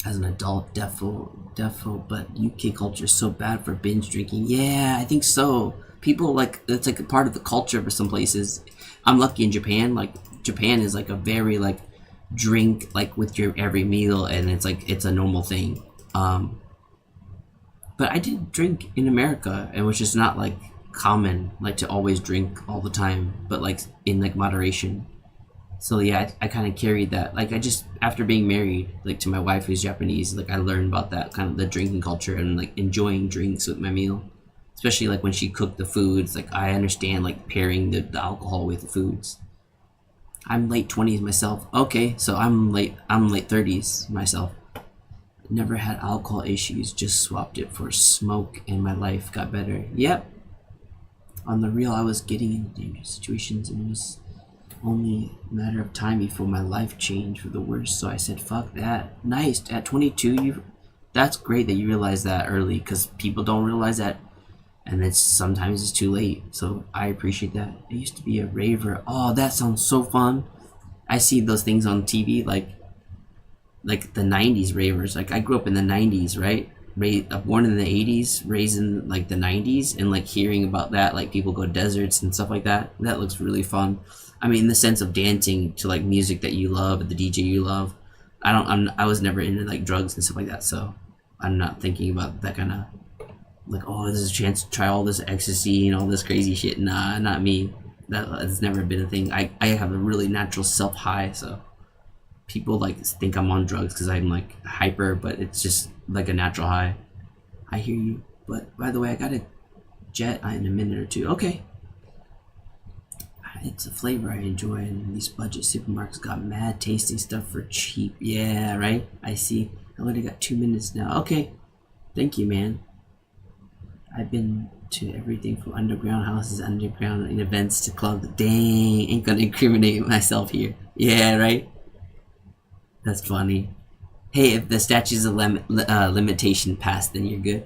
As an adult, defo, but UK culture is so bad for binge drinking. Yeah, I think so. People like it's like a part of the culture for some places. I'm lucky in Japan. Like Japan is like a very like drink like with your every meal, and it's like it's a normal thing. But I did drink in America, and which is not like common, like to always drink all the time, but like in like moderation. So yeah, I kind of carried that. Like I just after being married, like to my wife who's Japanese, like I learned about that kind of the drinking culture and like enjoying drinks with my meal, especially like when she cooked the foods. Like I understand like pairing the alcohol with the foods. I'm late 20s myself. Okay, so I'm late 30s myself. Never had alcohol issues, just swapped it for smoke and my life got better. Yep. On the real, I was getting into dangerous situations and it was only a matter of time before my life changed for the worse. So I said, fuck that. Nice. At 22, that's great that you realize that early because people don't realize that. And sometimes it's too late. So I appreciate that. I used to be a raver. Oh, that sounds so fun. I see those things on TV like the 90s ravers. Like I grew up in the 90s, right? Born in the 80s, raised in like the 90s, and like hearing about that, like people go deserts and stuff like that. That looks really fun. I mean, in the sense of dancing to like music that you love, the DJ you love. I was never into like drugs and stuff like that, so I'm not thinking about that kind of like, oh, this is a chance to try all this ecstasy and all this crazy shit. Nah, not me. That's never been a thing. I have a really natural self high, so people like think I'm on drugs because I'm like hyper, but it's just like a natural high. I hear you, but by the way, I got a jet in a minute or two. Okay. It's a flavor I enjoy, and these budget supermarkets got mad tasting stuff for cheap. Yeah, right? I see. I already got 2 minutes now. Okay. Thank you, man. I've been to everything from underground houses, underground events to clubs. Dang, ain't gonna incriminate myself here. Yeah, right? That's funny. Hey, if the statutes of limitation pass, then you're good.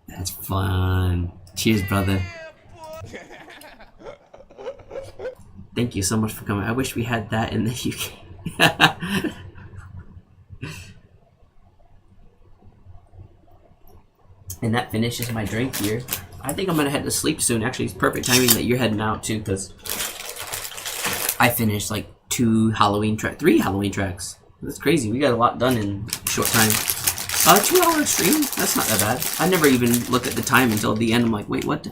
That's fun. Cheers, brother. Thank you so much for coming. I wish we had that in the UK. And that finishes my drink here. I think I'm gonna head to sleep soon. Actually, it's perfect timing that you're heading out too, because I finished like 3 Halloween tracks. That's crazy. We got a lot done in a short time. 2-hour stream? That's not that bad. I never even look at the time until the end. I'm like, wait, what?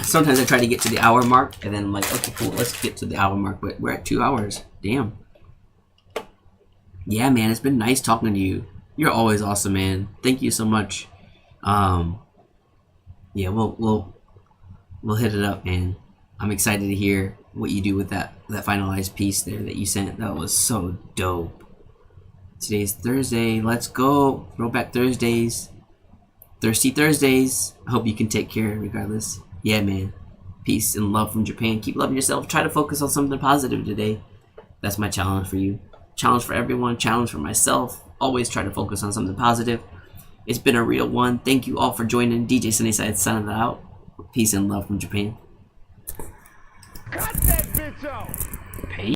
Sometimes I try to get to the hour mark, and then I'm like, okay, cool, let's get to the hour mark. But we're at 2 hours. Damn. Yeah, man, it's been nice talking to you. You're always awesome, man. Thank you so much. Um, yeah, we'll hit it up, man. I'm excited to hear what you do with that finalized piece there that you sent. That was so dope. Today's Thursday. Let's go. Throwback Thursdays. Thirsty Thursdays. I hope you can take care regardless. Yeah, man. Peace and love from Japan. Keep loving yourself. Try to focus on something positive today. That's my challenge for you. Challenge for everyone. Challenge for myself. Always try to focus on something positive. It's been a real one. Thank you all for joining. DJ Sunnyside signing out. Peace and love from Japan.